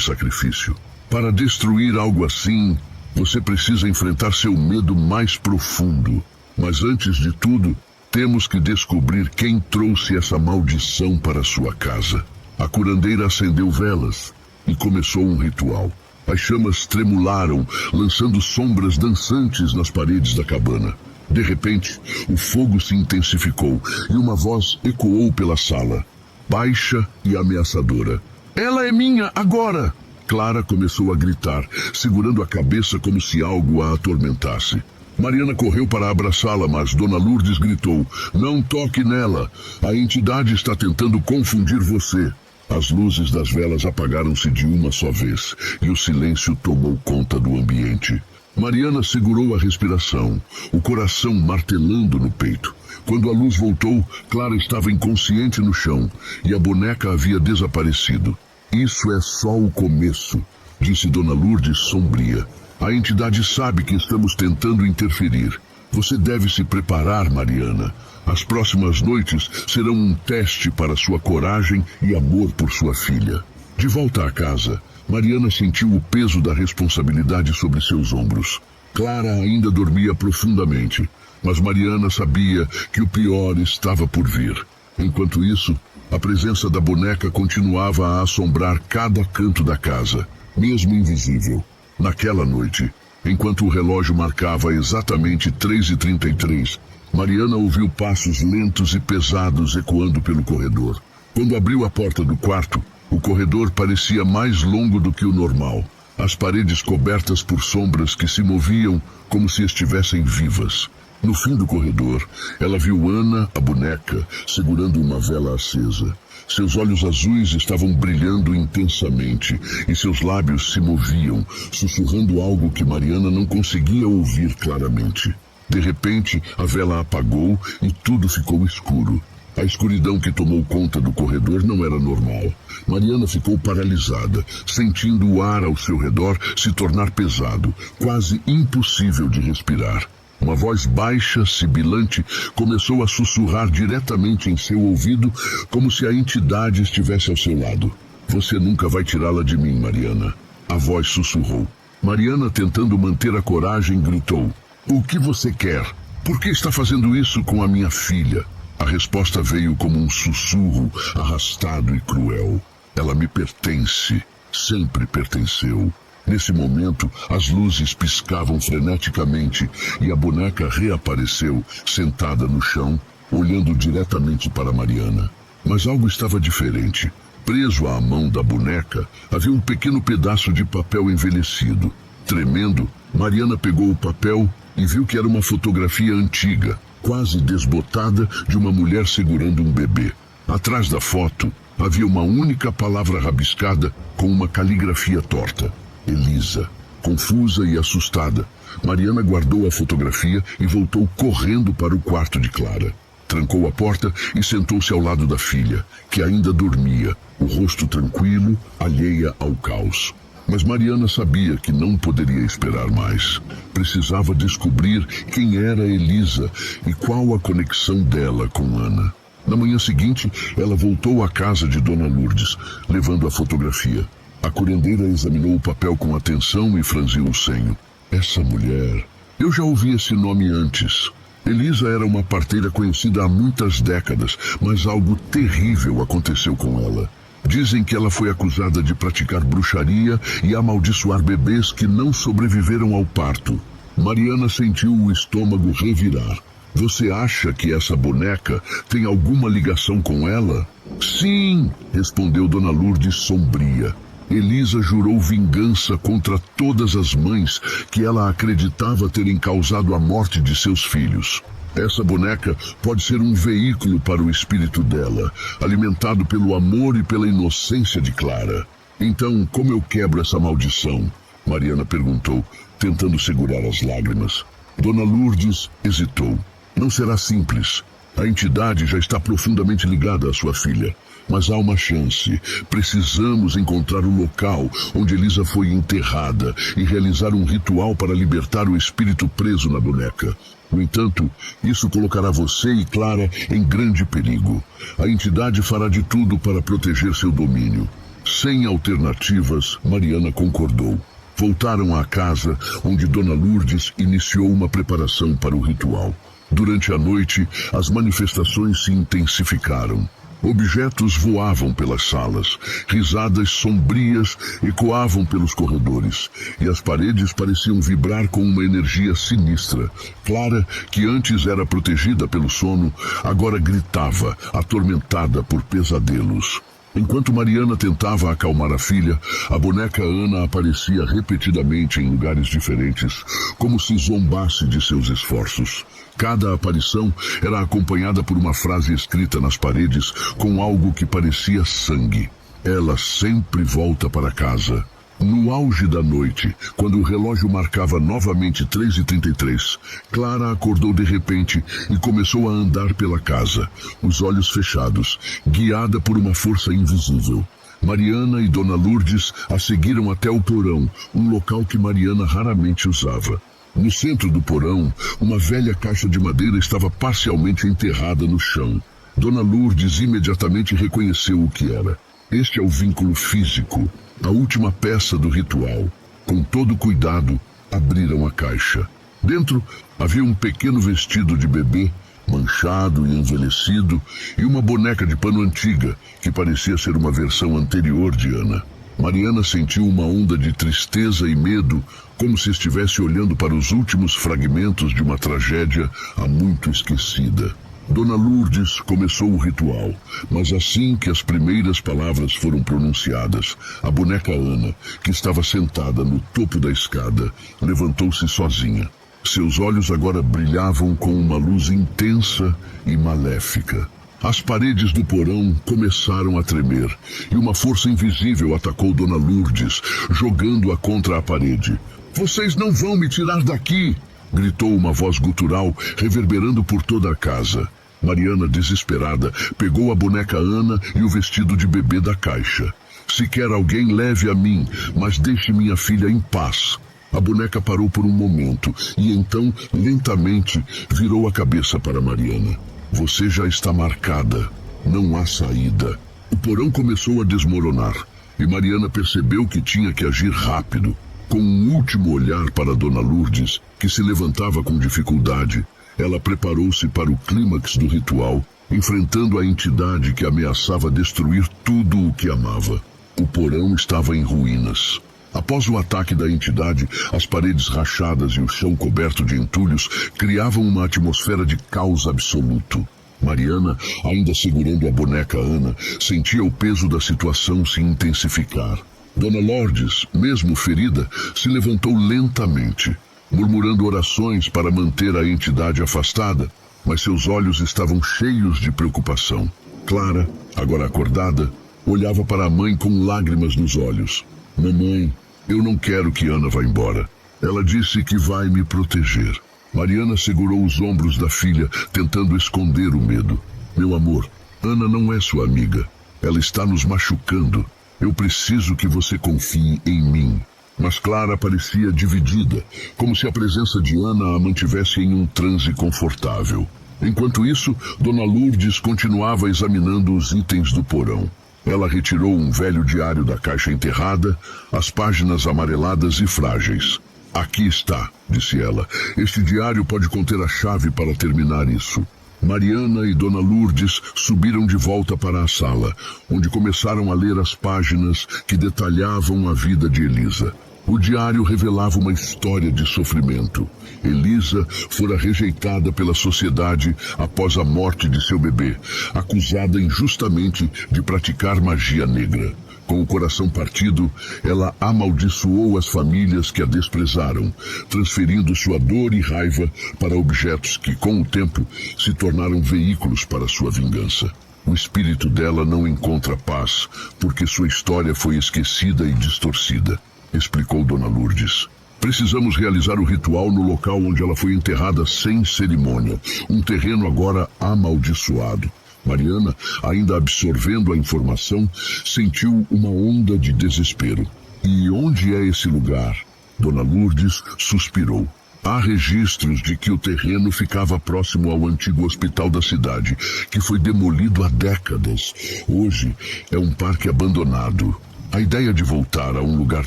sacrifício? Para destruir algo assim, você precisa enfrentar seu medo mais profundo. Mas antes de tudo, temos que descobrir quem trouxe essa maldição para sua casa. A curandeira acendeu velas e começou um ritual. As chamas tremularam, lançando sombras dançantes nas paredes da cabana. De repente, o fogo se intensificou e uma voz ecoou pela sala, baixa e ameaçadora. "Ela é minha, agora!" Clara começou a gritar, segurando a cabeça como se algo a atormentasse. Mariana correu para abraçá-la, mas Dona Lourdes gritou: "Não toque nela! A entidade está tentando confundir você." As luzes das velas apagaram-se de uma só vez, e o silêncio tomou conta do ambiente. Mariana segurou a respiração, o coração martelando no peito. Quando a luz voltou, Clara estava inconsciente no chão, e a boneca havia desaparecido. "Isso é só o começo", disse Dona Lourdes sombria. A entidade sabe que estamos tentando interferir. Você deve se preparar, Mariana. As próximas noites serão um teste para sua coragem e amor por sua filha. De volta à casa, Mariana sentiu o peso da responsabilidade sobre seus ombros. Clara ainda dormia profundamente, mas Mariana sabia que o pior estava por vir. Enquanto isso, a presença da boneca continuava a assombrar cada canto da casa, mesmo invisível. Naquela noite, enquanto o relógio marcava exatamente 3h33, Mariana ouviu passos lentos e pesados ecoando pelo corredor. Quando abriu a porta do quarto, o corredor parecia mais longo do que o normal. As paredes cobertas por sombras que se moviam como se estivessem vivas. No fim do corredor, ela viu Ana, a boneca, segurando uma vela acesa. Seus olhos azuis estavam brilhando intensamente e seus lábios se moviam, sussurrando algo que Mariana não conseguia ouvir claramente. De repente, a vela apagou e tudo ficou escuro. A escuridão que tomou conta do corredor não era normal. Mariana ficou paralisada, sentindo o ar ao seu redor se tornar pesado, quase impossível de respirar. Uma voz baixa, sibilante, começou a sussurrar diretamente em seu ouvido, como se a entidade estivesse ao seu lado. Você nunca vai tirá-la de mim, Mariana. A voz sussurrou. Mariana, tentando manter a coragem, gritou. O que você quer? Por que está fazendo isso com a minha filha? A resposta veio como um sussurro, arrastado e cruel. Ela me pertence, sempre pertenceu. Nesse momento, as luzes piscavam freneticamente e a boneca reapareceu, sentada no chão, olhando diretamente para Mariana. Mas algo estava diferente. Preso à mão da boneca, havia um pequeno pedaço de papel envelhecido. Tremendo, Mariana pegou o papel e viu que era uma fotografia antiga, quase desbotada, de uma mulher segurando um bebê. Atrás da foto, havia uma única palavra rabiscada com uma caligrafia torta. Elisa. Confusa e assustada, Mariana guardou a fotografia e voltou correndo para o quarto de Clara. Trancou a porta e sentou-se ao lado da filha, que ainda dormia, o rosto tranquilo, alheia ao caos. Mas Mariana sabia que não poderia esperar mais. Precisava descobrir quem era Elisa e qual a conexão dela com Ana. Na manhã seguinte, ela voltou à casa de Dona Lourdes, levando a fotografia. A curandeira examinou o papel com atenção e franziu o senho. Essa mulher... Eu já ouvi esse nome antes. Elisa era uma parteira conhecida há muitas décadas, mas algo terrível aconteceu com ela. Dizem que ela foi acusada de praticar bruxaria e amaldiçoar bebês que não sobreviveram ao parto. Mariana sentiu o estômago revirar. Você acha que essa boneca tem alguma ligação com ela? Sim, respondeu Dona Lourdes sombria. Elisa jurou vingança contra todas as mães que ela acreditava terem causado a morte de seus filhos. Essa boneca pode ser um veículo para o espírito dela, alimentado pelo amor e pela inocência de Clara. Então, como eu quebro essa maldição? Mariana perguntou, tentando segurar as lágrimas. Dona Lourdes hesitou. Não será simples. A entidade já está profundamente ligada à sua filha. Mas há uma chance. Precisamos encontrar o local onde Elisa foi enterrada e realizar um ritual para libertar o espírito preso na boneca. No entanto, isso colocará você e Clara em grande perigo. A entidade fará de tudo para proteger seu domínio. Sem alternativas, Mariana concordou. Voltaram à casa, onde Dona Lourdes iniciou uma preparação para o ritual. Durante a noite, as manifestações se intensificaram. Objetos voavam pelas salas, risadas sombrias ecoavam pelos corredores, e as paredes pareciam vibrar com uma energia sinistra. Clara, que antes era protegida pelo sono, agora gritava, atormentada por pesadelos. Enquanto Mariana tentava acalmar a filha, a boneca Ana aparecia repetidamente em lugares diferentes, como se zombasse de seus esforços. Cada aparição era acompanhada por uma frase escrita nas paredes com algo que parecia sangue. Ela sempre volta para casa. No auge da noite, quando o relógio marcava novamente 3h33, Clara acordou de repente e começou a andar pela casa, os olhos fechados, guiada por uma força invisível. Mariana e Dona Lourdes a seguiram até o porão, um local que Mariana raramente usava. No centro do porão, uma velha caixa de madeira estava parcialmente enterrada no chão. Dona Lourdes imediatamente reconheceu o que era. Este é o vínculo físico, a última peça do ritual. Com todo cuidado, abriram a caixa. Dentro havia um pequeno vestido de bebê, manchado e envelhecido, e uma boneca de pano antiga, que parecia ser uma versão anterior de Ana. Mariana sentiu uma onda de tristeza e medo, como se estivesse olhando para os últimos fragmentos de uma tragédia há muito esquecida. Dona Lourdes começou o ritual, mas assim que as primeiras palavras foram pronunciadas, a boneca Ana, que estava sentada no topo da escada, levantou-se sozinha. Seus olhos agora brilhavam com uma luz intensa e maléfica. As paredes do porão começaram a tremer, e uma força invisível atacou Dona Lourdes, jogando-a contra a parede. "Vocês não vão me tirar daqui!" gritou uma voz gutural, reverberando por toda a casa. Mariana, desesperada, pegou a boneca Ana e o vestido de bebê da caixa. "Se quer alguém, leve a mim, mas deixe minha filha em paz." A boneca parou por um momento e então, lentamente, virou a cabeça para Mariana. "Você já está marcada. Não há saída." O porão começou a desmoronar e Mariana percebeu que tinha que agir rápido. Com um último olhar para Dona Lourdes, que se levantava com dificuldade, ela preparou-se para o clímax do ritual, enfrentando a entidade que ameaçava destruir tudo o que amava. O porão estava em ruínas. Após o ataque da entidade, as paredes rachadas e o chão coberto de entulhos criavam uma atmosfera de caos absoluto. Mariana, ainda segurando a boneca Ana, sentia o peso da situação se intensificar. Dona Lourdes, mesmo ferida, se levantou lentamente, murmurando orações para manter a entidade afastada, mas seus olhos estavam cheios de preocupação. Clara, agora acordada, olhava para a mãe com lágrimas nos olhos. "Mamãe, eu não quero que Ana vá embora. Ela disse que vai me proteger." Mariana segurou os ombros da filha, tentando esconder o medo. "Meu amor, Ana não é sua amiga. Ela está nos machucando. Eu preciso que você confie em mim." Mas Clara parecia dividida, como se a presença de Ana a mantivesse em um transe confortável. Enquanto isso, Dona Lourdes continuava examinando os itens do porão. Ela retirou um velho diário da caixa enterrada, as páginas amareladas e frágeis. "Aqui está", disse ela. "Este diário pode conter a chave para terminar isso." Mariana e Dona Lourdes subiram de volta para a sala, onde começaram a ler as páginas que detalhavam a vida de Elisa. O diário revelava uma história de sofrimento. Elisa fora rejeitada pela sociedade após a morte de seu bebê, acusada injustamente de praticar magia negra. Com o coração partido, ela amaldiçoou as famílias que a desprezaram, transferindo sua dor e raiva para objetos que, com o tempo, se tornaram veículos para sua vingança. O espírito dela não encontra paz, porque sua história foi esquecida e distorcida, explicou Dona Lourdes. "Precisamos realizar o ritual no local onde ela foi enterrada sem cerimônia, um terreno agora amaldiçoado." Mariana, ainda absorvendo a informação, sentiu uma onda de desespero. "E onde é esse lugar?" Dona Lourdes suspirou. "Há registros de que o terreno ficava próximo ao antigo hospital da cidade, que foi demolido há décadas. Hoje é um parque abandonado." A ideia de voltar a um lugar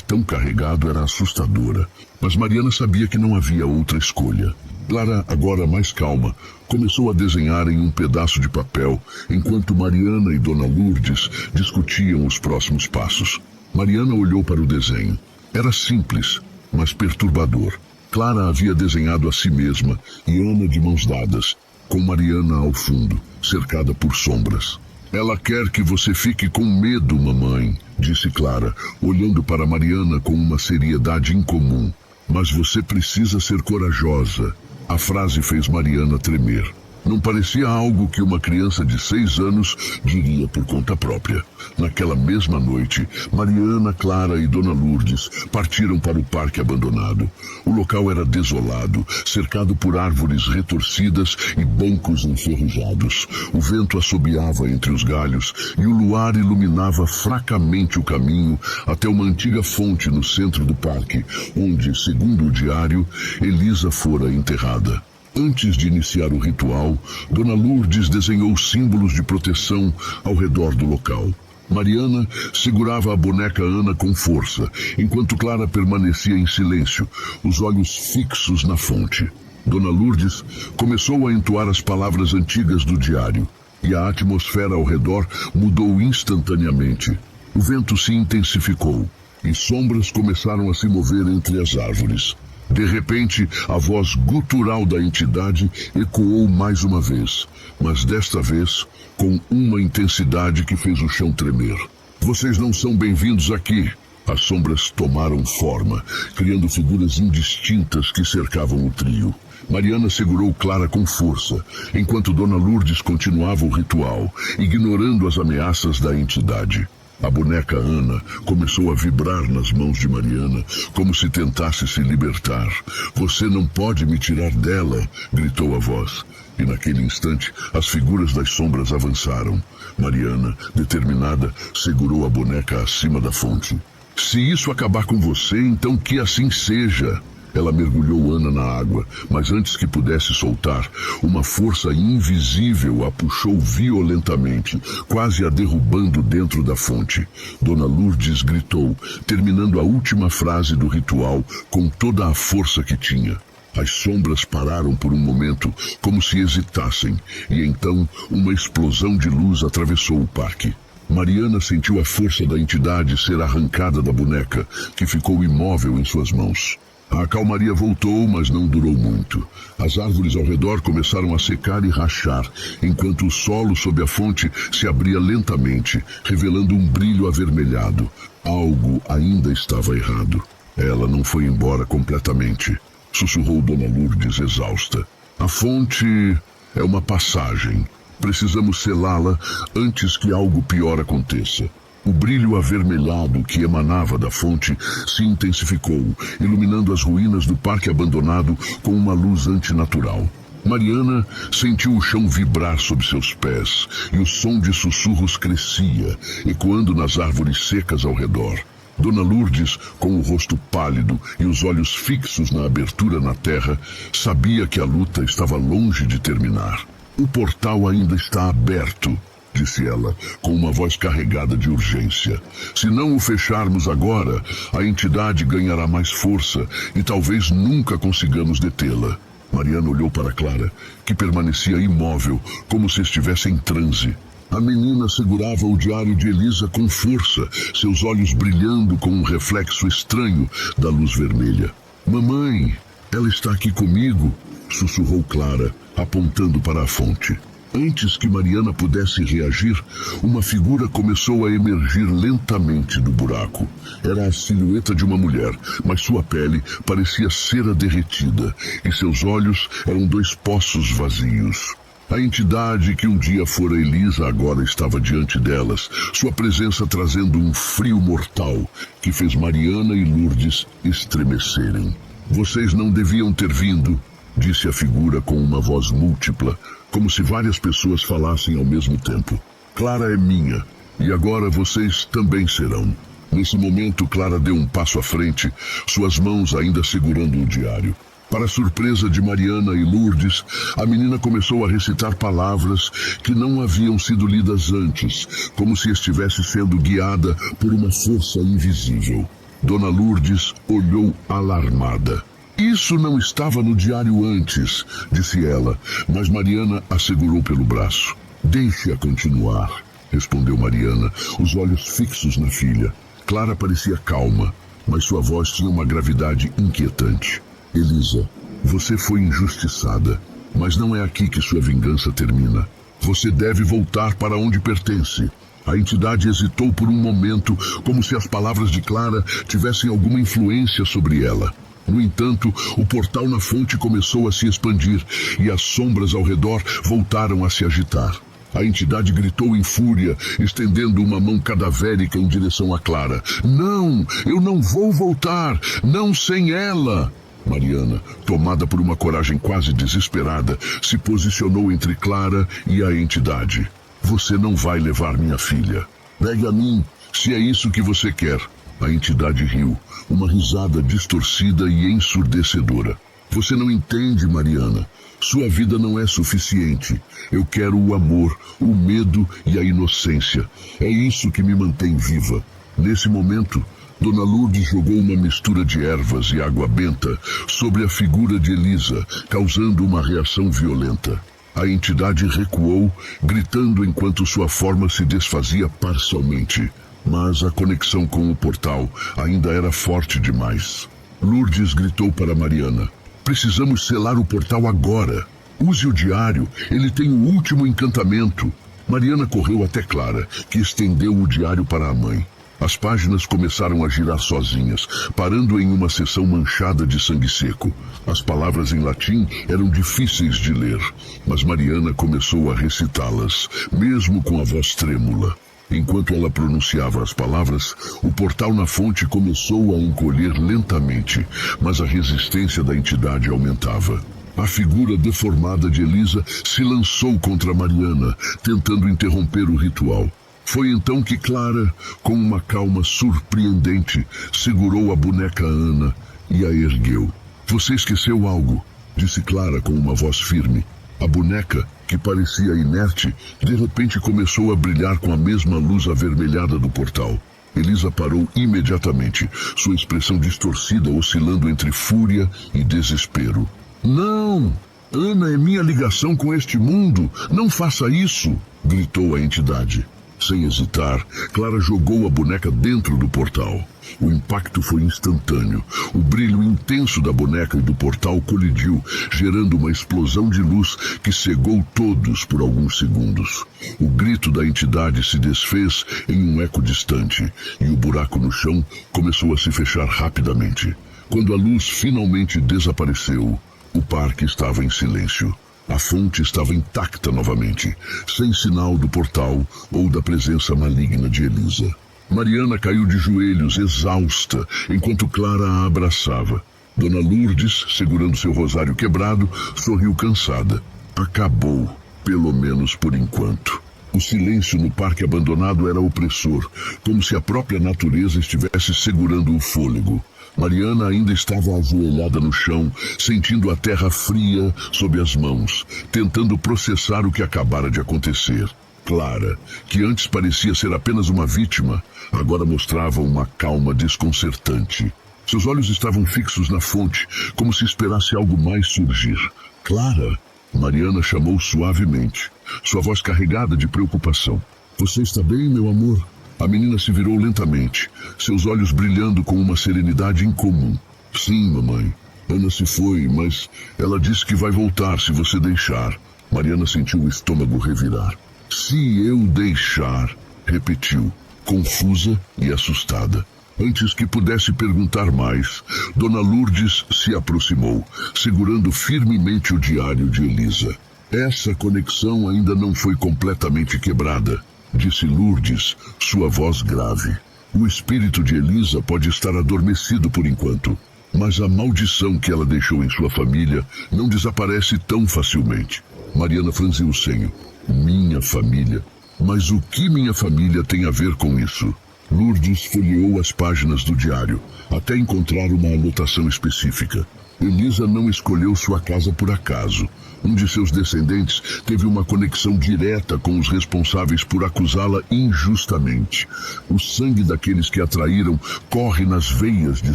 tão carregado era assustadora, mas Mariana sabia que não havia outra escolha. Clara, agora mais calma, começou a desenhar em um pedaço de papel, enquanto Mariana e Dona Lourdes discutiam os próximos passos. Mariana olhou para o desenho. Era simples, mas perturbador. Clara havia desenhado a si mesma e Ana de mãos dadas, com Mariana ao fundo, cercada por sombras. "Ela quer que você fique com medo, mamãe", disse Clara, olhando para Mariana com uma seriedade incomum. "Mas você precisa ser corajosa." A frase fez Mariana tremer. Não parecia algo que uma criança de 6 anos diria por conta própria. Naquela mesma noite, Mariana, Clara e Dona Lourdes partiram para o parque abandonado. O local era desolado, cercado por árvores retorcidas e bancos enferrujados. O vento assobiava entre os galhos e o luar iluminava fracamente o caminho até uma antiga fonte no centro do parque, onde, segundo o diário, Elisa fora enterrada. Antes de iniciar o ritual, Dona Lourdes desenhou símbolos de proteção ao redor do local. Mariana segurava a boneca Ana com força, enquanto Clara permanecia em silêncio, os olhos fixos na fonte. Dona Lourdes começou a entoar as palavras antigas do diário, e a atmosfera ao redor mudou instantaneamente. O vento se intensificou, e sombras começaram a se mover entre as árvores. De repente, a voz gutural da entidade ecoou mais uma vez, mas desta vez com uma intensidade que fez o chão tremer. Vocês não são bem-vindos aqui. As sombras tomaram forma, criando figuras indistintas que cercavam o trio. Mariana segurou Clara com força, enquanto Dona Lourdes continuava o ritual, ignorando as ameaças da entidade. A boneca Ana começou a vibrar nas mãos de Mariana, como se tentasse se libertar. "Você não pode me tirar dela", gritou a voz. E naquele instante, as figuras das sombras avançaram. Mariana, determinada, segurou a boneca acima da fonte. "Se isso acabar com você, então que assim seja." Ela mergulhou Ana na água, mas antes que pudesse soltar, uma força invisível a puxou violentamente, quase a derrubando dentro da fonte. Dona Lourdes gritou, terminando a última frase do ritual com toda a força que tinha. As sombras pararam por um momento, como se hesitassem, e então uma explosão de luz atravessou o parque. Mariana sentiu a força da entidade ser arrancada da boneca, que ficou imóvel em suas mãos. A calmaria voltou, mas não durou muito. As árvores ao redor começaram a secar e rachar, enquanto o solo sob a fonte se abria lentamente, revelando um brilho avermelhado. Algo ainda estava errado. Ela não foi embora completamente, sussurrou Dona Lourdes exausta. A fonte é uma passagem. Precisamos selá-la antes que algo pior aconteça. O brilho avermelhado que emanava da fonte se intensificou, iluminando as ruínas do parque abandonado com uma luz antinatural. Mariana sentiu o chão vibrar sob seus pés, e o som de sussurros crescia, ecoando nas árvores secas ao redor. Dona Lourdes, com o rosto pálido e os olhos fixos na abertura na terra, sabia que a luta estava longe de terminar. "O portal ainda está aberto", disse ela, com uma voz carregada de urgência. "Se não o fecharmos agora, a entidade ganhará mais força e talvez nunca consigamos detê-la." Mariana olhou para Clara, que permanecia imóvel, como se estivesse em transe. A menina segurava o diário de Elisa com força, seus olhos brilhando com um reflexo estranho da luz vermelha. "Mamãe, ela está aqui comigo", sussurrou Clara, apontando para a fonte. Antes que Mariana pudesse reagir, uma figura começou a emergir lentamente do buraco. Era a silhueta de uma mulher, mas sua pele parecia cera derretida, e seus olhos eram 2 poços vazios. A entidade que um dia fora Elisa agora estava diante delas, sua presença trazendo um frio mortal que fez Mariana e Lourdes estremecerem. "Vocês não deviam ter vindo", disse a figura com uma voz múltipla, como se várias pessoas falassem ao mesmo tempo. "Clara é minha, e agora vocês também serão." Nesse momento, Clara deu um passo à frente, suas mãos ainda segurando o diário. Para a surpresa de Mariana e Lourdes, a menina começou a recitar palavras que não haviam sido lidas antes, como se estivesse sendo guiada por uma força invisível. Dona Lourdes olhou alarmada. "Isso não estava no diário antes", disse ela, mas Mariana a segurou pelo braço. "Deixe-a continuar", respondeu Mariana, os olhos fixos na filha. Clara parecia calma, mas sua voz tinha uma gravidade inquietante. "Elisa, você foi injustiçada, mas não é aqui que sua vingança termina. Você deve voltar para onde pertence." A entidade hesitou por um momento, como se as palavras de Clara tivessem alguma influência sobre ela. No entanto, o portal na fonte começou a se expandir e as sombras ao redor voltaram a se agitar. A entidade gritou em fúria, estendendo uma mão cadavérica em direção a Clara. Não, eu não vou voltar, não sem ela! Mariana, tomada por uma coragem quase desesperada, se posicionou entre Clara e a entidade. Você não vai levar minha filha. Pegue a mim, se é isso que você quer. A entidade riu, uma risada distorcida e ensurdecedora. Você não entende, Mariana. Sua vida não é suficiente. Eu quero o amor, o medo e a inocência. É isso que me mantém viva. Nesse momento, Dona Lourdes jogou uma mistura de ervas e água benta sobre a figura de Elisa, causando uma reação violenta. A entidade recuou, gritando enquanto sua forma se desfazia parcialmente. Mas a conexão com o portal ainda era forte demais. Lourdes gritou para Mariana. Precisamos selar o portal agora. Use o diário, ele tem o último encantamento. Mariana correu até Clara, que estendeu o diário para a mãe. As páginas começaram a girar sozinhas, parando em uma seção manchada de sangue seco. As palavras em latim eram difíceis de ler, mas Mariana começou a recitá-las, mesmo com a voz trêmula. Enquanto ela pronunciava as palavras, o portal na fonte começou a encolher lentamente, mas a resistência da entidade aumentava. A figura deformada de Elisa se lançou contra Mariana, tentando interromper o ritual. Foi então que Clara, com uma calma surpreendente, segurou a boneca Ana e a ergueu. Você esqueceu algo, disse Clara com uma voz firme. A boneca, que parecia inerte, de repente começou a brilhar com a mesma luz avermelhada do portal. Elisa parou imediatamente, sua expressão distorcida oscilando entre fúria e desespero. Não! Ana é minha ligação com este mundo! Não faça isso! Gritou a entidade. Sem hesitar, Clara jogou a boneca dentro do portal. O impacto foi instantâneo. O brilho intenso da boneca e do portal colidiu, gerando uma explosão de luz que cegou todos por alguns segundos. O grito da entidade se desfez em um eco distante, e o buraco no chão começou a se fechar rapidamente. Quando a luz finalmente desapareceu, o parque estava em silêncio. A fonte estava intacta novamente, sem sinal do portal ou da presença maligna de Elisa. Mariana caiu de joelhos, exausta, enquanto Clara a abraçava. Dona Lourdes, segurando seu rosário quebrado, sorriu cansada. Acabou, pelo menos por enquanto. O silêncio no parque abandonado era opressor, como se a própria natureza estivesse segurando o fôlego. Mariana ainda estava ajoelhada no chão, sentindo a terra fria sob as mãos, tentando processar o que acabara de acontecer. Clara, que antes parecia ser apenas uma vítima, agora mostrava uma calma desconcertante. Seus olhos estavam fixos na fonte, como se esperasse algo mais surgir. Clara! Mariana chamou suavemente, sua voz carregada de preocupação. Você está bem, meu amor? A menina se virou lentamente, seus olhos brilhando com uma serenidade incomum. Sim, mamãe. Ana se foi, mas ela disse que vai voltar se você deixar. Mariana sentiu o estômago revirar. Se eu deixar, repetiu, confusa e assustada. Antes que pudesse perguntar mais, Dona Lourdes se aproximou, segurando firmemente o diário de Elisa. Essa conexão ainda não foi completamente quebrada, disse Lourdes, sua voz grave. O espírito de Elisa pode estar adormecido por enquanto, mas a maldição que ela deixou em sua família não desaparece tão facilmente. Mariana franziu o senho. Minha família? Mas o que minha família tem a ver com isso? Lourdes folheou as páginas do diário, até encontrar uma anotação específica. Elisa não escolheu sua casa por acaso. Um de seus descendentes teve uma conexão direta com os responsáveis por acusá-la injustamente. O sangue daqueles que a traíram corre nas veias de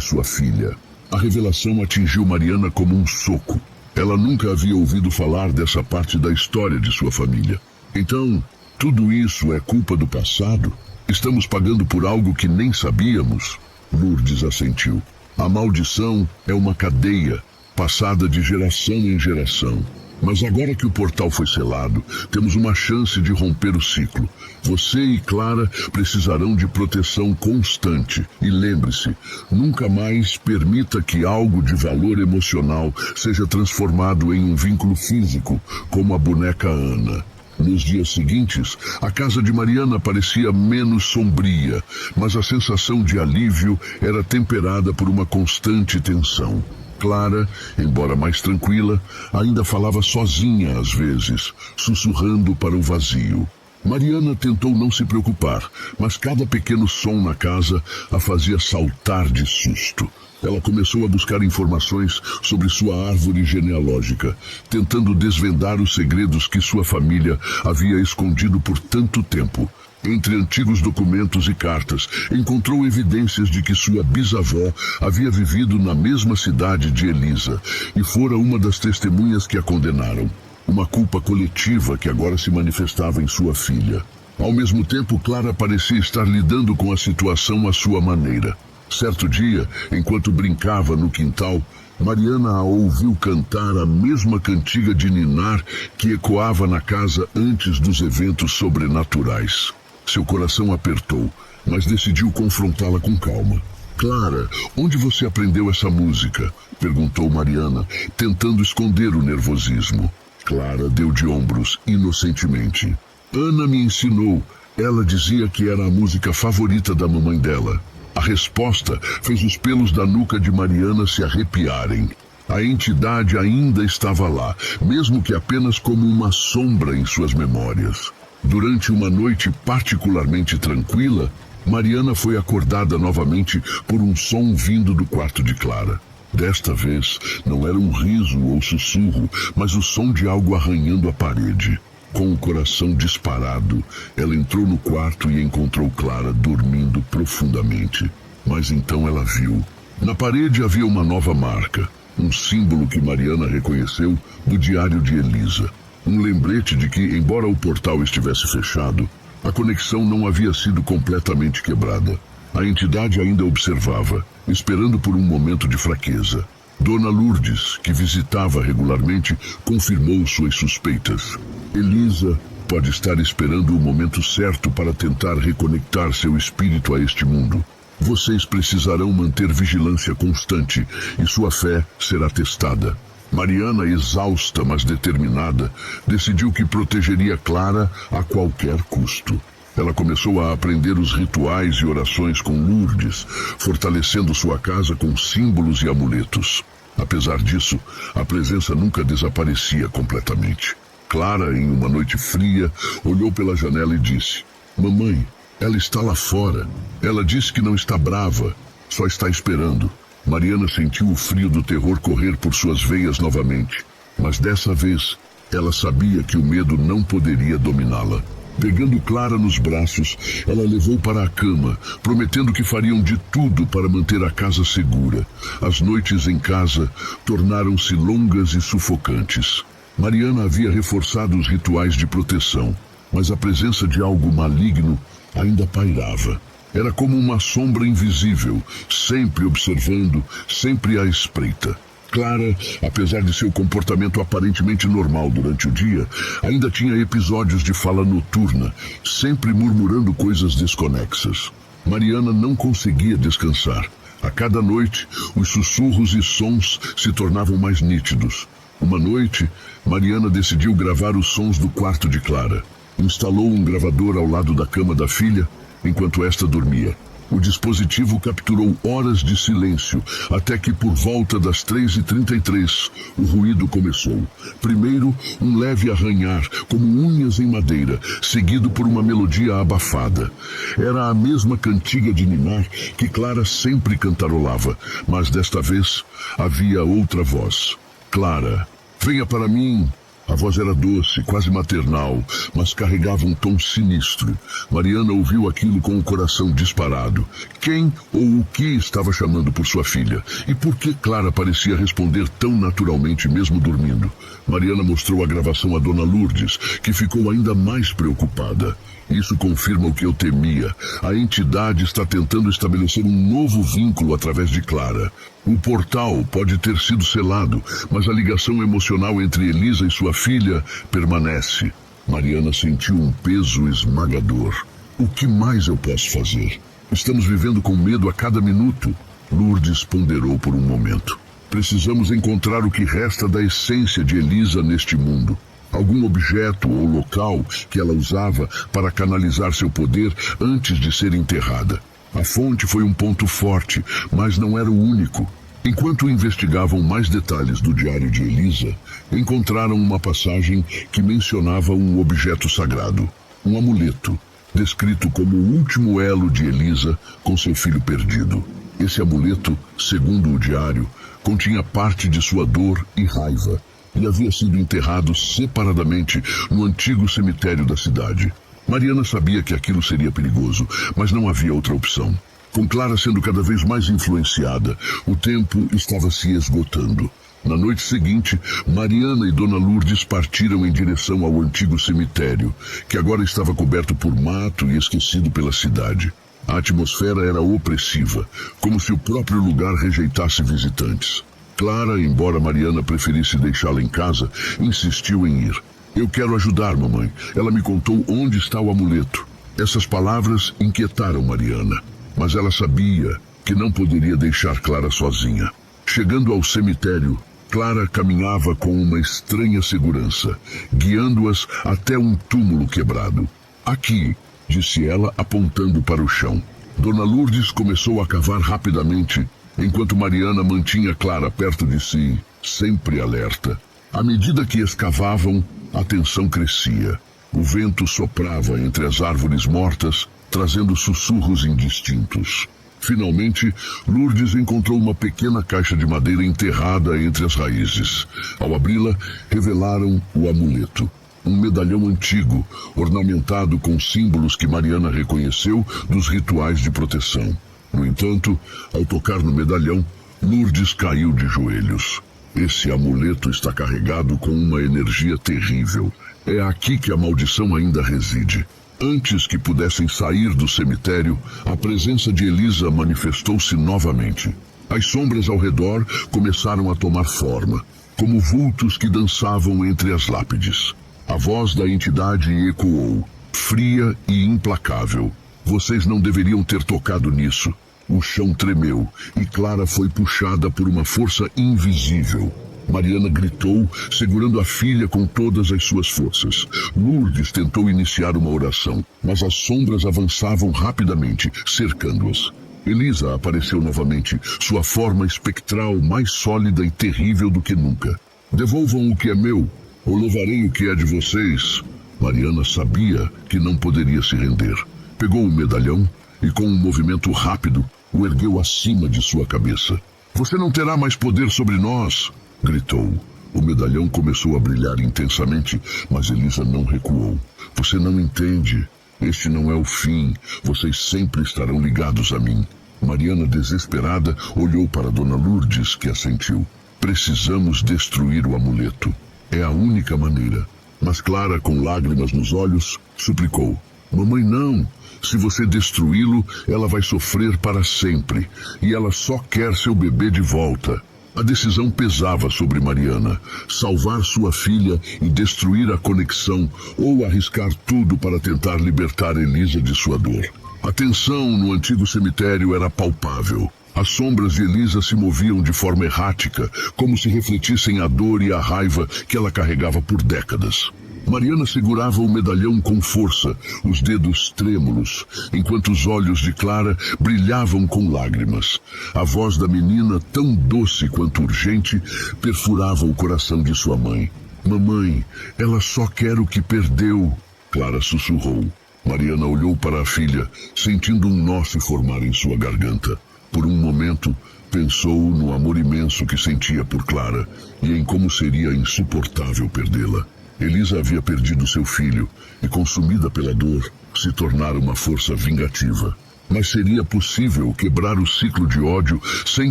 sua filha. A revelação atingiu Mariana como um soco. Ela nunca havia ouvido falar dessa parte da história de sua família. Então, tudo isso é culpa do passado? Estamos pagando por algo que nem sabíamos? Lourdes assentiu. A maldição é uma cadeia, passada de geração em geração. Mas agora que o portal foi selado, temos uma chance de romper o ciclo. Você e Clara precisarão de proteção constante. E lembre-se, nunca mais permita que algo de valor emocional seja transformado em um vínculo físico, como a boneca Ana. Nos dias seguintes, a casa de Mariana parecia menos sombria, mas a sensação de alívio era temperada por uma constante tensão. Clara, embora mais tranquila, ainda falava sozinha às vezes, sussurrando para o vazio. Mariana tentou não se preocupar, mas cada pequeno som na casa a fazia saltar de susto. Ela começou a buscar informações sobre sua árvore genealógica, tentando desvendar os segredos que sua família havia escondido por tanto tempo. Entre antigos documentos e cartas, encontrou evidências de que sua bisavó havia vivido na mesma cidade de Elisa e fora uma das testemunhas que a condenaram. Uma culpa coletiva que agora se manifestava em sua filha. Ao mesmo tempo, Clara parecia estar lidando com a situação à sua maneira. Certo dia, enquanto brincava no quintal, Mariana a ouviu cantar a mesma cantiga de ninar que ecoava na casa antes dos eventos sobrenaturais. Seu coração apertou, mas decidiu confrontá-la com calma. Clara, onde você aprendeu essa música? Perguntou Mariana, tentando esconder o nervosismo. Clara deu de ombros, inocentemente. Ana me ensinou. Ela dizia que era a música favorita da mamãe dela. A resposta fez os pelos da nuca de Mariana se arrepiarem. A entidade ainda estava lá, mesmo que apenas como uma sombra em suas memórias. Durante uma noite particularmente tranquila, Mariana foi acordada novamente por um som vindo do quarto de Clara. Desta vez, não era um riso ou sussurro, mas o som de algo arranhando a parede. Com o coração disparado, ela entrou no quarto e encontrou Clara dormindo profundamente. Mas então ela viu. Na parede havia uma nova marca, um símbolo que Mariana reconheceu do diário de Elisa. Um lembrete de que, embora o portal estivesse fechado, a conexão não havia sido completamente quebrada. A entidade ainda observava, esperando por um momento de fraqueza. Dona Lourdes, que visitava regularmente, confirmou suas suspeitas. Elisa pode estar esperando o momento certo para tentar reconectar seu espírito a este mundo. Vocês precisarão manter vigilância constante e sua fé será testada. Mariana, exausta, mas determinada, decidiu que protegeria Clara a qualquer custo. Ela começou a aprender os rituais e orações com Lourdes, fortalecendo sua casa com símbolos e amuletos. Apesar disso, a presença nunca desaparecia completamente. Clara, em uma noite fria, olhou pela janela e disse: "Mamãe, ela está lá fora. Ela disse que não está brava, só está esperando." Mariana sentiu o frio do terror correr por suas veias novamente, mas dessa vez ela sabia que o medo não poderia dominá-la. Pegando Clara nos braços, ela a levou para a cama, prometendo que fariam de tudo para manter a casa segura. As noites em casa tornaram-se longas e sufocantes. Mariana havia reforçado os rituais de proteção, mas a presença de algo maligno ainda pairava. Era como uma sombra invisível, sempre observando, sempre à espreita. Clara, apesar de seu comportamento aparentemente normal durante o dia, ainda tinha episódios de fala noturna, sempre murmurando coisas desconexas. Mariana não conseguia descansar. A cada noite, os sussurros e sons se tornavam mais nítidos. Uma noite, Mariana decidiu gravar os sons do quarto de Clara. Instalou um gravador ao lado da cama da filha, enquanto esta dormia. O dispositivo capturou horas de silêncio, até que por volta das 3h33 o ruído começou. Primeiro, um leve arranhar, como unhas em madeira, seguido por uma melodia abafada. Era a mesma cantiga de ninar que Clara sempre cantarolava, mas desta vez havia outra voz. "Clara, venha para mim." A voz era doce, quase maternal, mas carregava um tom sinistro. Mariana ouviu aquilo com o coração disparado. Quem ou o que estava chamando por sua filha? E por que Clara parecia responder tão naturalmente, mesmo dormindo? Mariana mostrou a gravação a Dona Lourdes, que ficou ainda mais preocupada. Isso confirma o que eu temia. A entidade está tentando estabelecer um novo vínculo através de Clara. O portal pode ter sido selado, mas a ligação emocional entre Elisa e sua filha permanece. Mariana sentiu um peso esmagador. O que mais eu posso fazer? Estamos vivendo com medo a cada minuto. Lourdes ponderou por um momento. Precisamos encontrar o que resta da essência de Elisa neste mundo. Algum objeto ou local que ela usava para canalizar seu poder antes de ser enterrada. A fonte foi um ponto forte, mas não era o único. Enquanto investigavam mais detalhes do diário de Elisa, encontraram uma passagem que mencionava um objeto sagrado, um amuleto, descrito como o último elo de Elisa com seu filho perdido. Esse amuleto, segundo o diário, continha parte de sua dor e raiva, e havia sido enterrado separadamente no antigo cemitério da cidade. Mariana sabia que aquilo seria perigoso, mas não havia outra opção. Com Clara sendo cada vez mais influenciada, o tempo estava se esgotando. Na noite seguinte, Mariana e Dona Lourdes partiram em direção ao antigo cemitério, que agora estava coberto por mato e esquecido pela cidade. A atmosfera era opressiva, como se o próprio lugar rejeitasse visitantes. Clara, embora Mariana preferisse deixá-la em casa, insistiu em ir. Eu quero ajudar, mamãe. Ela me contou onde está o amuleto. Essas palavras inquietaram Mariana, mas ela sabia que não poderia deixar Clara sozinha. Chegando ao cemitério, Clara caminhava com uma estranha segurança, guiando-as até um túmulo quebrado. Aqui, disse ela, apontando para o chão. Dona Lourdes começou a cavar rapidamente, enquanto Mariana mantinha Clara perto de si, sempre alerta. À medida que escavavam, a tensão crescia. O vento soprava entre as árvores mortas, trazendo sussurros indistintos. Finalmente, Lourdes encontrou uma pequena caixa de madeira enterrada entre as raízes. Ao abri-la, revelaram o amuleto. Um medalhão antigo, ornamentado com símbolos que Mariana reconheceu dos rituais de proteção. No entanto, ao tocar no medalhão, Lourdes caiu de joelhos. Esse amuleto está carregado com uma energia terrível. É aqui que a maldição ainda reside. Antes que pudessem sair do cemitério, a presença de Elisa manifestou-se novamente. As sombras ao redor começaram a tomar forma, como vultos que dançavam entre as lápides. A voz da entidade ecoou, fria e implacável. Vocês não deveriam ter tocado nisso. O chão tremeu e Clara foi puxada por uma força invisível. Mariana gritou, segurando a filha com todas as suas forças. Lourdes tentou iniciar uma oração, mas as sombras avançavam rapidamente, cercando-as. Elisa apareceu novamente, sua forma espectral mais sólida e terrível do que nunca. Devolvam o que é meu, ou levarei o que é de vocês. Mariana sabia que não poderia se render. Pegou o medalhão e, com um movimento rápido, o ergueu acima de sua cabeça. Você não terá mais poder sobre nós, gritou. O medalhão começou a brilhar intensamente, mas Elisa não recuou. Você não entende. Este não é o fim. Vocês sempre estarão ligados a mim. Mariana, desesperada, olhou para Dona Lourdes, que assentiu. Precisamos destruir o amuleto. É a única maneira. Mas Clara, com lágrimas nos olhos, suplicou. Mamãe, não. Se você destruí-lo, ela vai sofrer para sempre. E ela só quer seu bebê de volta. A decisão pesava sobre Mariana. Salvar sua filha e destruir a conexão, ou arriscar tudo para tentar libertar Elisa de sua dor. A tensão no antigo cemitério era palpável. As sombras de Elisa se moviam de forma errática, como se refletissem a dor e a raiva que ela carregava por décadas. Mariana segurava o medalhão com força, os dedos trêmulos, enquanto os olhos de Clara brilhavam com lágrimas. A voz da menina, tão doce quanto urgente, perfurava o coração de sua mãe. Mamãe, ela só quer o que perdeu, Clara sussurrou. Mariana olhou para a filha, sentindo um nó se formar em sua garganta. Por um momento, pensou no amor imenso que sentia por Clara e em como seria insuportável perdê-la. Elisa havia perdido seu filho e, consumida pela dor, se tornara uma força vingativa. Mas seria possível quebrar o ciclo de ódio sem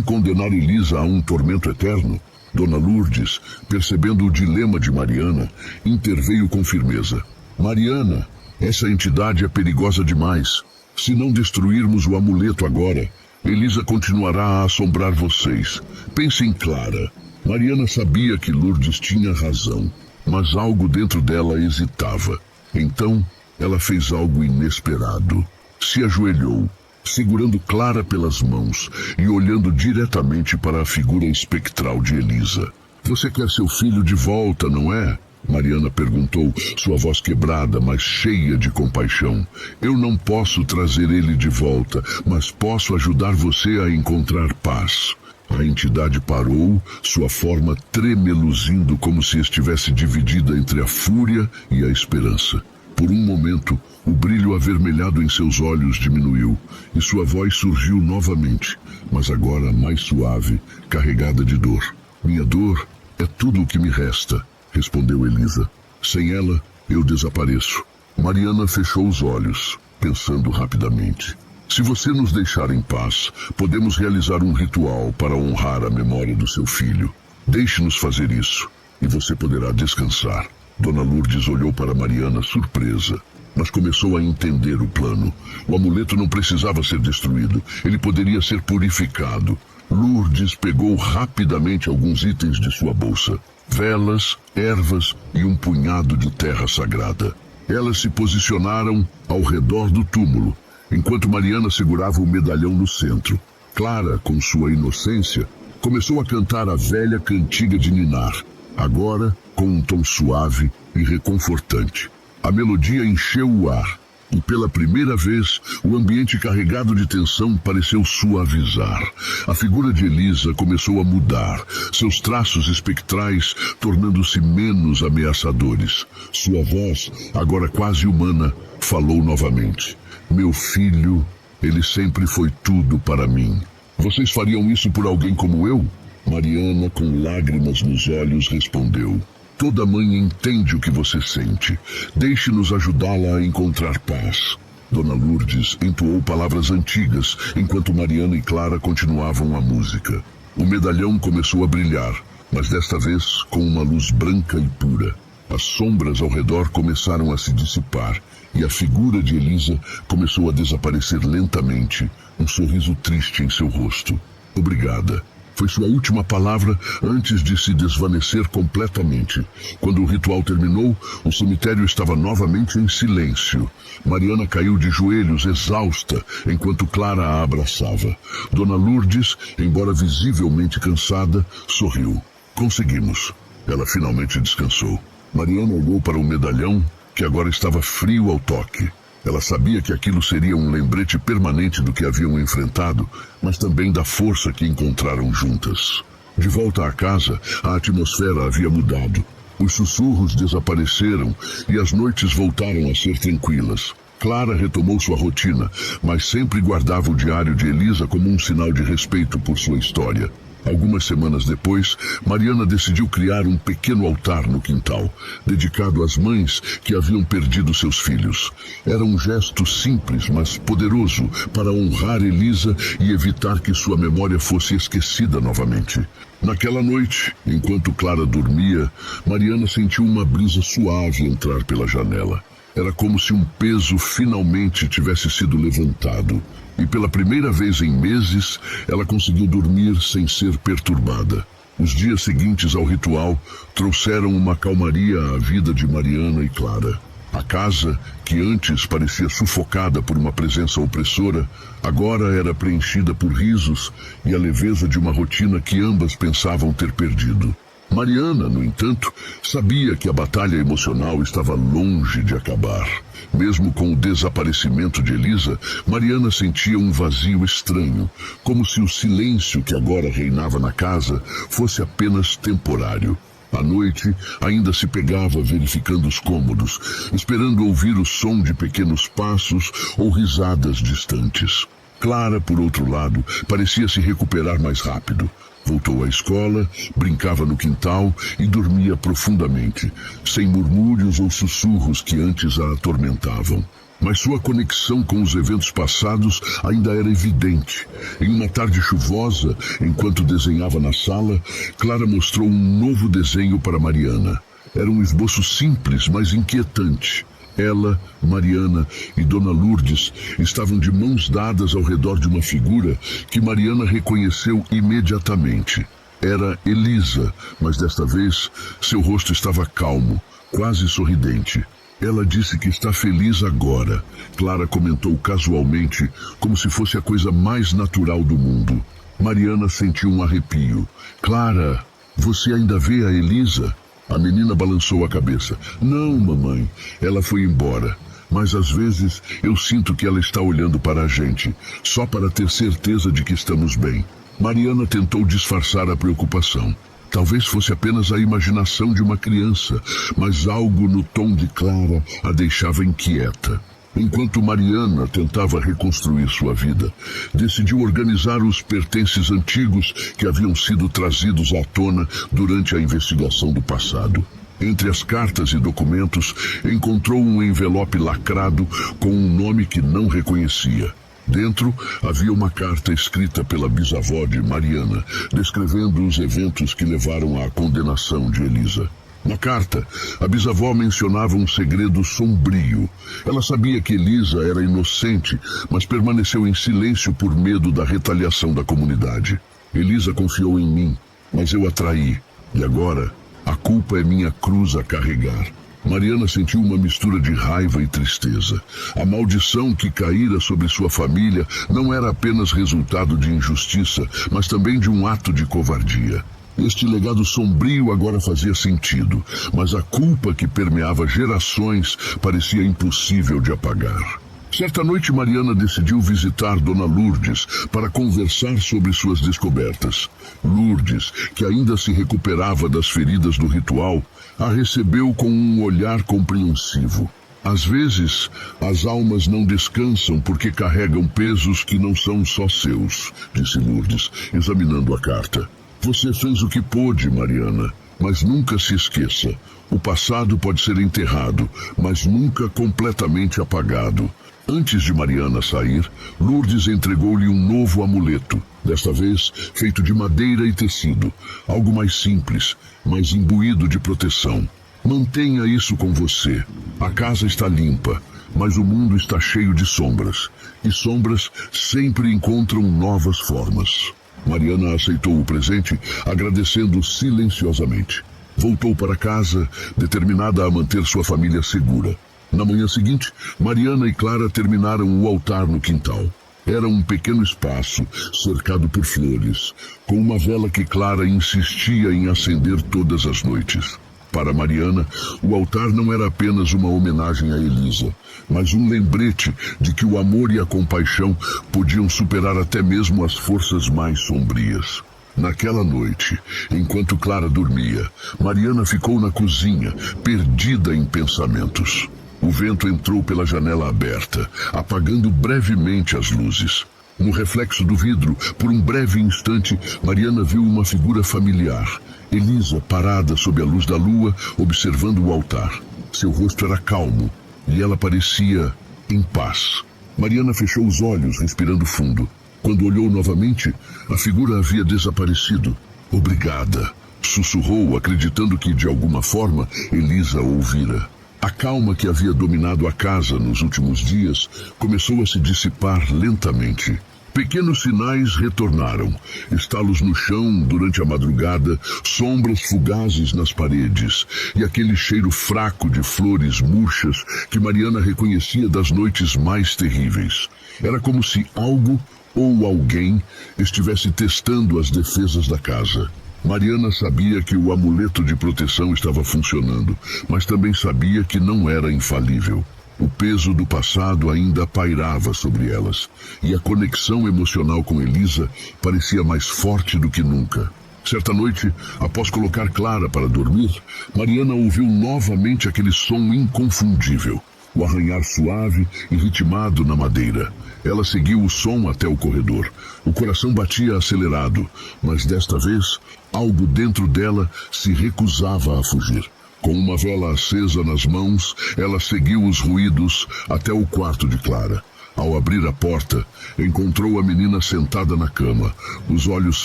condenar Elisa a um tormento eterno? Dona Lourdes, percebendo o dilema de Mariana, interveio com firmeza. Mariana, Essa entidade é perigosa demais. Se não destruirmos o amuleto agora, Elisa continuará a assombrar vocês. Pensem, Clara. Mariana sabia que Lourdes tinha razão, mas algo dentro dela hesitava. Então, ela fez algo inesperado. Se ajoelhou, segurando Clara pelas mãos e olhando diretamente para a figura espectral de Elisa. Você quer seu filho de volta, não é? Mariana perguntou, sua voz quebrada, mas cheia de compaixão. Eu não posso trazer ele de volta, mas posso ajudar você a encontrar paz. A entidade parou, sua forma tremeluzindo como se estivesse dividida entre a fúria e a esperança. Por um momento, o brilho avermelhado em seus olhos diminuiu e sua voz surgiu novamente, mas agora mais suave, carregada de dor. Minha dor é tudo o que me resta, respondeu Elisa. Sem ela, eu desapareço. Mariana fechou os olhos, pensando rapidamente. Se você nos deixar em paz, podemos realizar um ritual para honrar a memória do seu filho. Deixe-nos fazer isso, e você poderá descansar. Dona Lourdes olhou para Mariana surpresa, mas começou a entender o plano. O amuleto não precisava ser destruído, ele poderia ser purificado. Lourdes pegou rapidamente alguns itens de sua bolsa. Velas, ervas e um punhado de terra sagrada. Elas se posicionaram ao redor do túmulo, enquanto Mariana segurava o medalhão no centro. Clara, com sua inocência, começou a cantar a velha cantiga de ninar, agora com um tom suave e reconfortante. A melodia encheu o ar, e pela primeira vez, o ambiente carregado de tensão pareceu suavizar. A figura de Elisa começou a mudar, seus traços espectrais tornando-se menos ameaçadores. Sua voz, agora quase humana, falou novamente. Meu filho, ele sempre foi tudo para mim. Vocês fariam isso por alguém como eu? Mariana, com lágrimas nos olhos, respondeu. Toda mãe entende o que você sente. Deixe-nos ajudá-la a encontrar paz. Dona Lourdes entoou palavras antigas, enquanto Mariana e Clara continuavam a música. O medalhão começou a brilhar, mas desta vez com uma luz branca e pura. As sombras ao redor começaram a se dissipar, e a figura de Elisa começou a desaparecer lentamente, um sorriso triste em seu rosto. Obrigada. Foi sua última palavra antes de se desvanecer completamente. Quando o ritual terminou, o cemitério estava novamente em silêncio. Mariana caiu de joelhos, exausta, enquanto Clara a abraçava. Dona Lourdes, embora visivelmente cansada, sorriu. Conseguimos. Ela finalmente descansou. Mariana olhou para o medalhão, que agora estava frio ao toque. Ela sabia que aquilo seria um lembrete permanente do que haviam enfrentado, mas também da força que encontraram juntas. De volta à casa, a atmosfera havia mudado. Os sussurros desapareceram e as noites voltaram a ser tranquilas. Clara retomou sua rotina, mas sempre guardava o diário de Elisa como um sinal de respeito por sua história. Algumas semanas depois, Mariana decidiu criar um pequeno altar no quintal, dedicado às mães que haviam perdido seus filhos. Era um gesto simples, mas poderoso para honrar Elisa e evitar que sua memória fosse esquecida novamente. Naquela noite, enquanto Clara dormia, Mariana sentiu uma brisa suave entrar pela janela. Era como se um peso finalmente tivesse sido levantado. E pela primeira vez em meses, ela conseguiu dormir sem ser perturbada. Os dias seguintes ao ritual trouxeram uma calmaria à vida de Mariana e Clara. A casa, que antes parecia sufocada por uma presença opressora, agora era preenchida por risos e a leveza de uma rotina que ambas pensavam ter perdido. Mariana, no entanto, sabia que a batalha emocional estava longe de acabar. Mesmo com o desaparecimento de Elisa, Mariana sentia um vazio estranho, como se o silêncio que agora reinava na casa fosse apenas temporário. À noite, ainda se pegava verificando os cômodos, esperando ouvir o som de pequenos passos ou risadas distantes. Clara, por outro lado, parecia se recuperar mais rápido. Voltou à escola, brincava no quintal e dormia profundamente, sem murmúrios ou sussurros que antes a atormentavam. Mas sua conexão com os eventos passados ainda era evidente. Em uma tarde chuvosa, enquanto desenhava na sala, Clara mostrou um novo desenho para Mariana. Era um esboço simples, mas inquietante. Ela, Mariana e Dona Lourdes estavam de mãos dadas ao redor de uma figura que Mariana reconheceu imediatamente. Era Elisa, mas desta vez seu rosto estava calmo, quase sorridente. Ela disse que está feliz agora. Clara comentou casualmente, como se fosse a coisa mais natural do mundo. Mariana sentiu um arrepio. Clara, você ainda vê a Elisa? A menina balançou a cabeça. Não, mamãe, ela foi embora. Mas às vezes eu sinto que ela está olhando para a gente, só para ter certeza de que estamos bem. Mariana tentou disfarçar a preocupação. Talvez fosse apenas a imaginação de uma criança, mas algo no tom de Clara a deixava inquieta. Enquanto Mariana tentava reconstruir sua vida, decidiu organizar os pertences antigos que haviam sido trazidos à tona durante a investigação do passado. Entre as cartas e documentos, encontrou um envelope lacrado com um nome que não reconhecia. Dentro havia uma carta escrita pela bisavó de Mariana, descrevendo os eventos que levaram à condenação de Elisa. Na carta, a bisavó mencionava um segredo sombrio. Ela sabia que Elisa era inocente, mas permaneceu em silêncio por medo da retaliação da comunidade. Elisa confiou em mim, mas eu a traí. E agora, a culpa é minha cruz a carregar. Mariana sentiu uma mistura de raiva e tristeza. A maldição que caíra sobre sua família não era apenas resultado de injustiça, mas também de um ato de covardia. Este legado sombrio agora fazia sentido, mas a culpa que permeava gerações parecia impossível de apagar. Certa noite, Mariana decidiu visitar Dona Lourdes para conversar sobre suas descobertas. Lourdes, que ainda se recuperava das feridas do ritual, a recebeu com um olhar compreensivo. Às vezes, as almas não descansam porque carregam pesos que não são só seus, disse Lourdes, examinando a carta. Você fez o que pôde, Mariana, mas nunca se esqueça. O passado pode ser enterrado, mas nunca completamente apagado. Antes de Mariana sair, Lourdes entregou-lhe um novo amuleto, desta vez feito de madeira e tecido, algo mais simples, mas imbuído de proteção. Mantenha isso com você. A casa está limpa, mas o mundo está cheio de sombras, e sombras sempre encontram novas formas. Mariana aceitou o presente, agradecendo silenciosamente. Voltou para casa, determinada a manter sua família segura. Na manhã seguinte, Mariana e Clara terminaram o altar no quintal. Era um pequeno espaço, cercado por flores, com uma vela que Clara insistia em acender todas as noites. Para Mariana, o altar não era apenas uma homenagem a Elisa, mas um lembrete de que o amor e a compaixão podiam superar até mesmo as forças mais sombrias. Naquela noite, enquanto Clara dormia, Mariana ficou na cozinha, perdida em pensamentos. O vento entrou pela janela aberta, apagando brevemente as luzes. No reflexo do vidro, por um breve instante, Mariana viu uma figura familiar. Elisa, parada sob a luz da lua, observando o altar. Seu rosto era calmo e ela parecia em paz. Mariana fechou os olhos, respirando fundo. Quando olhou novamente, a figura havia desaparecido. Obrigada, sussurrou, acreditando que, de alguma forma, Elisa ouvira. A calma que havia dominado a casa nos últimos dias começou a se dissipar lentamente. Pequenos sinais retornaram. Estalos no chão durante a madrugada, sombras fugazes nas paredes e aquele cheiro fraco de flores murchas que Mariana reconhecia das noites mais terríveis. Era como se algo ou alguém estivesse testando as defesas da casa. Mariana sabia que o amuleto de proteção estava funcionando, mas também sabia que não era infalível. O peso do passado ainda pairava sobre elas, e a conexão emocional com Elisa parecia mais forte do que nunca. Certa noite, após colocar Clara para dormir, Mariana ouviu novamente aquele som inconfundível, o arranhar suave e ritmado na madeira. Ela seguiu o som até o corredor. O coração batia acelerado, mas desta vez, algo dentro dela se recusava a fugir. Com uma vela acesa nas mãos, ela seguiu os ruídos até o quarto de Clara. Ao abrir a porta, encontrou a menina sentada na cama, os olhos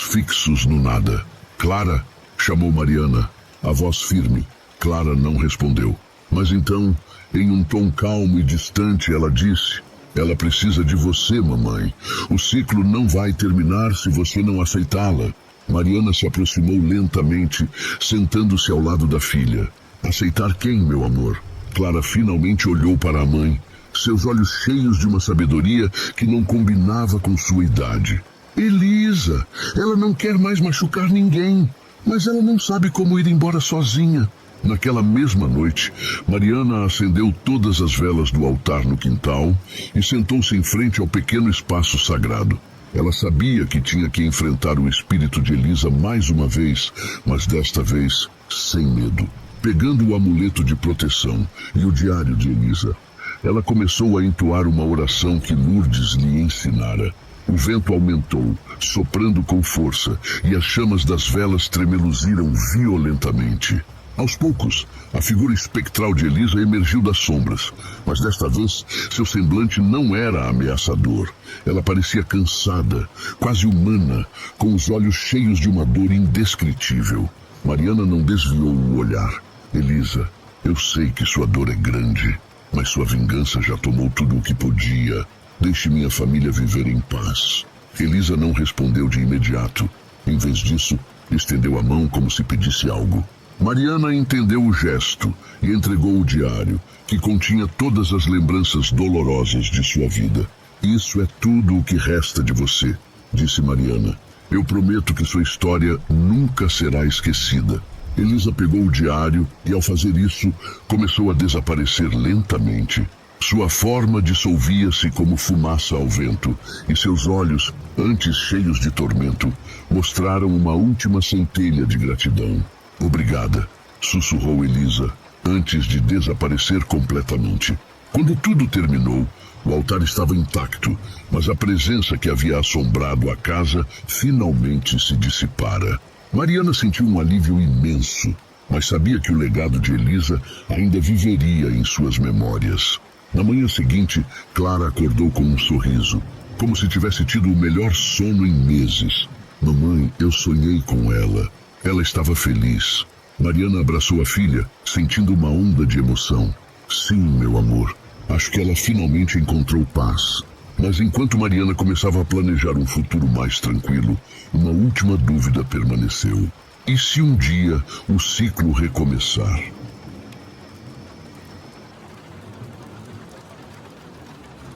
fixos no nada. Clara, chamou Mariana, a voz firme. Clara não respondeu. Mas então, em um tom calmo e distante, ela disse: ela precisa de você, mamãe. O ciclo não vai terminar se você não aceitá-la. Mariana se aproximou lentamente, sentando-se ao lado da filha. Aceitar quem, meu amor? Clara finalmente olhou para a mãe, seus olhos cheios de uma sabedoria que não combinava com sua idade. Elisa, ela não quer mais machucar ninguém, mas ela não sabe como ir embora sozinha. Naquela mesma noite, Mariana acendeu todas as velas do altar no quintal e sentou-se em frente ao pequeno espaço sagrado. Ela sabia que tinha que enfrentar o espírito de Elisa mais uma vez, mas desta vez sem medo. Pegando o amuleto de proteção e o diário de Elisa, ela começou a entoar uma oração que Lourdes lhe ensinara. O vento aumentou, soprando com força, e as chamas das velas tremeluziram violentamente. Aos poucos, a figura espectral de Elisa emergiu das sombras, mas desta vez seu semblante não era ameaçador. Ela parecia cansada, quase humana, com os olhos cheios de uma dor indescritível. Mariana não desviou o olhar. Elisa, eu sei que sua dor é grande, mas sua vingança já tomou tudo o que podia. Deixe minha família viver em paz. Elisa não respondeu de imediato. Em vez disso, estendeu a mão como se pedisse algo. Mariana entendeu o gesto e entregou o diário, que continha todas as lembranças dolorosas de sua vida. Isso é tudo o que resta de você, disse Mariana. Eu prometo que sua história nunca será esquecida. Elisa pegou o diário e, ao fazer isso, começou a desaparecer lentamente. Sua forma dissolvia-se como fumaça ao vento, e seus olhos, antes cheios de tormento, mostraram uma última centelha de gratidão. Obrigada, sussurrou Elisa, antes de desaparecer completamente. Quando tudo terminou, o altar estava intacto, mas a presença que havia assombrado a casa finalmente se dissipara. Mariana sentiu um alívio imenso, mas sabia que o legado de Elisa ainda viveria em suas memórias. Na manhã seguinte, Clara acordou com um sorriso, como se tivesse tido o melhor sono em meses. Mamãe, eu sonhei com ela. Ela estava feliz. Mariana abraçou a filha, sentindo uma onda de emoção. Sim, meu amor. Acho que ela finalmente encontrou paz. Mas enquanto Mariana começava a planejar um futuro mais tranquilo, uma última dúvida permaneceu. E se um dia o ciclo recomeçar?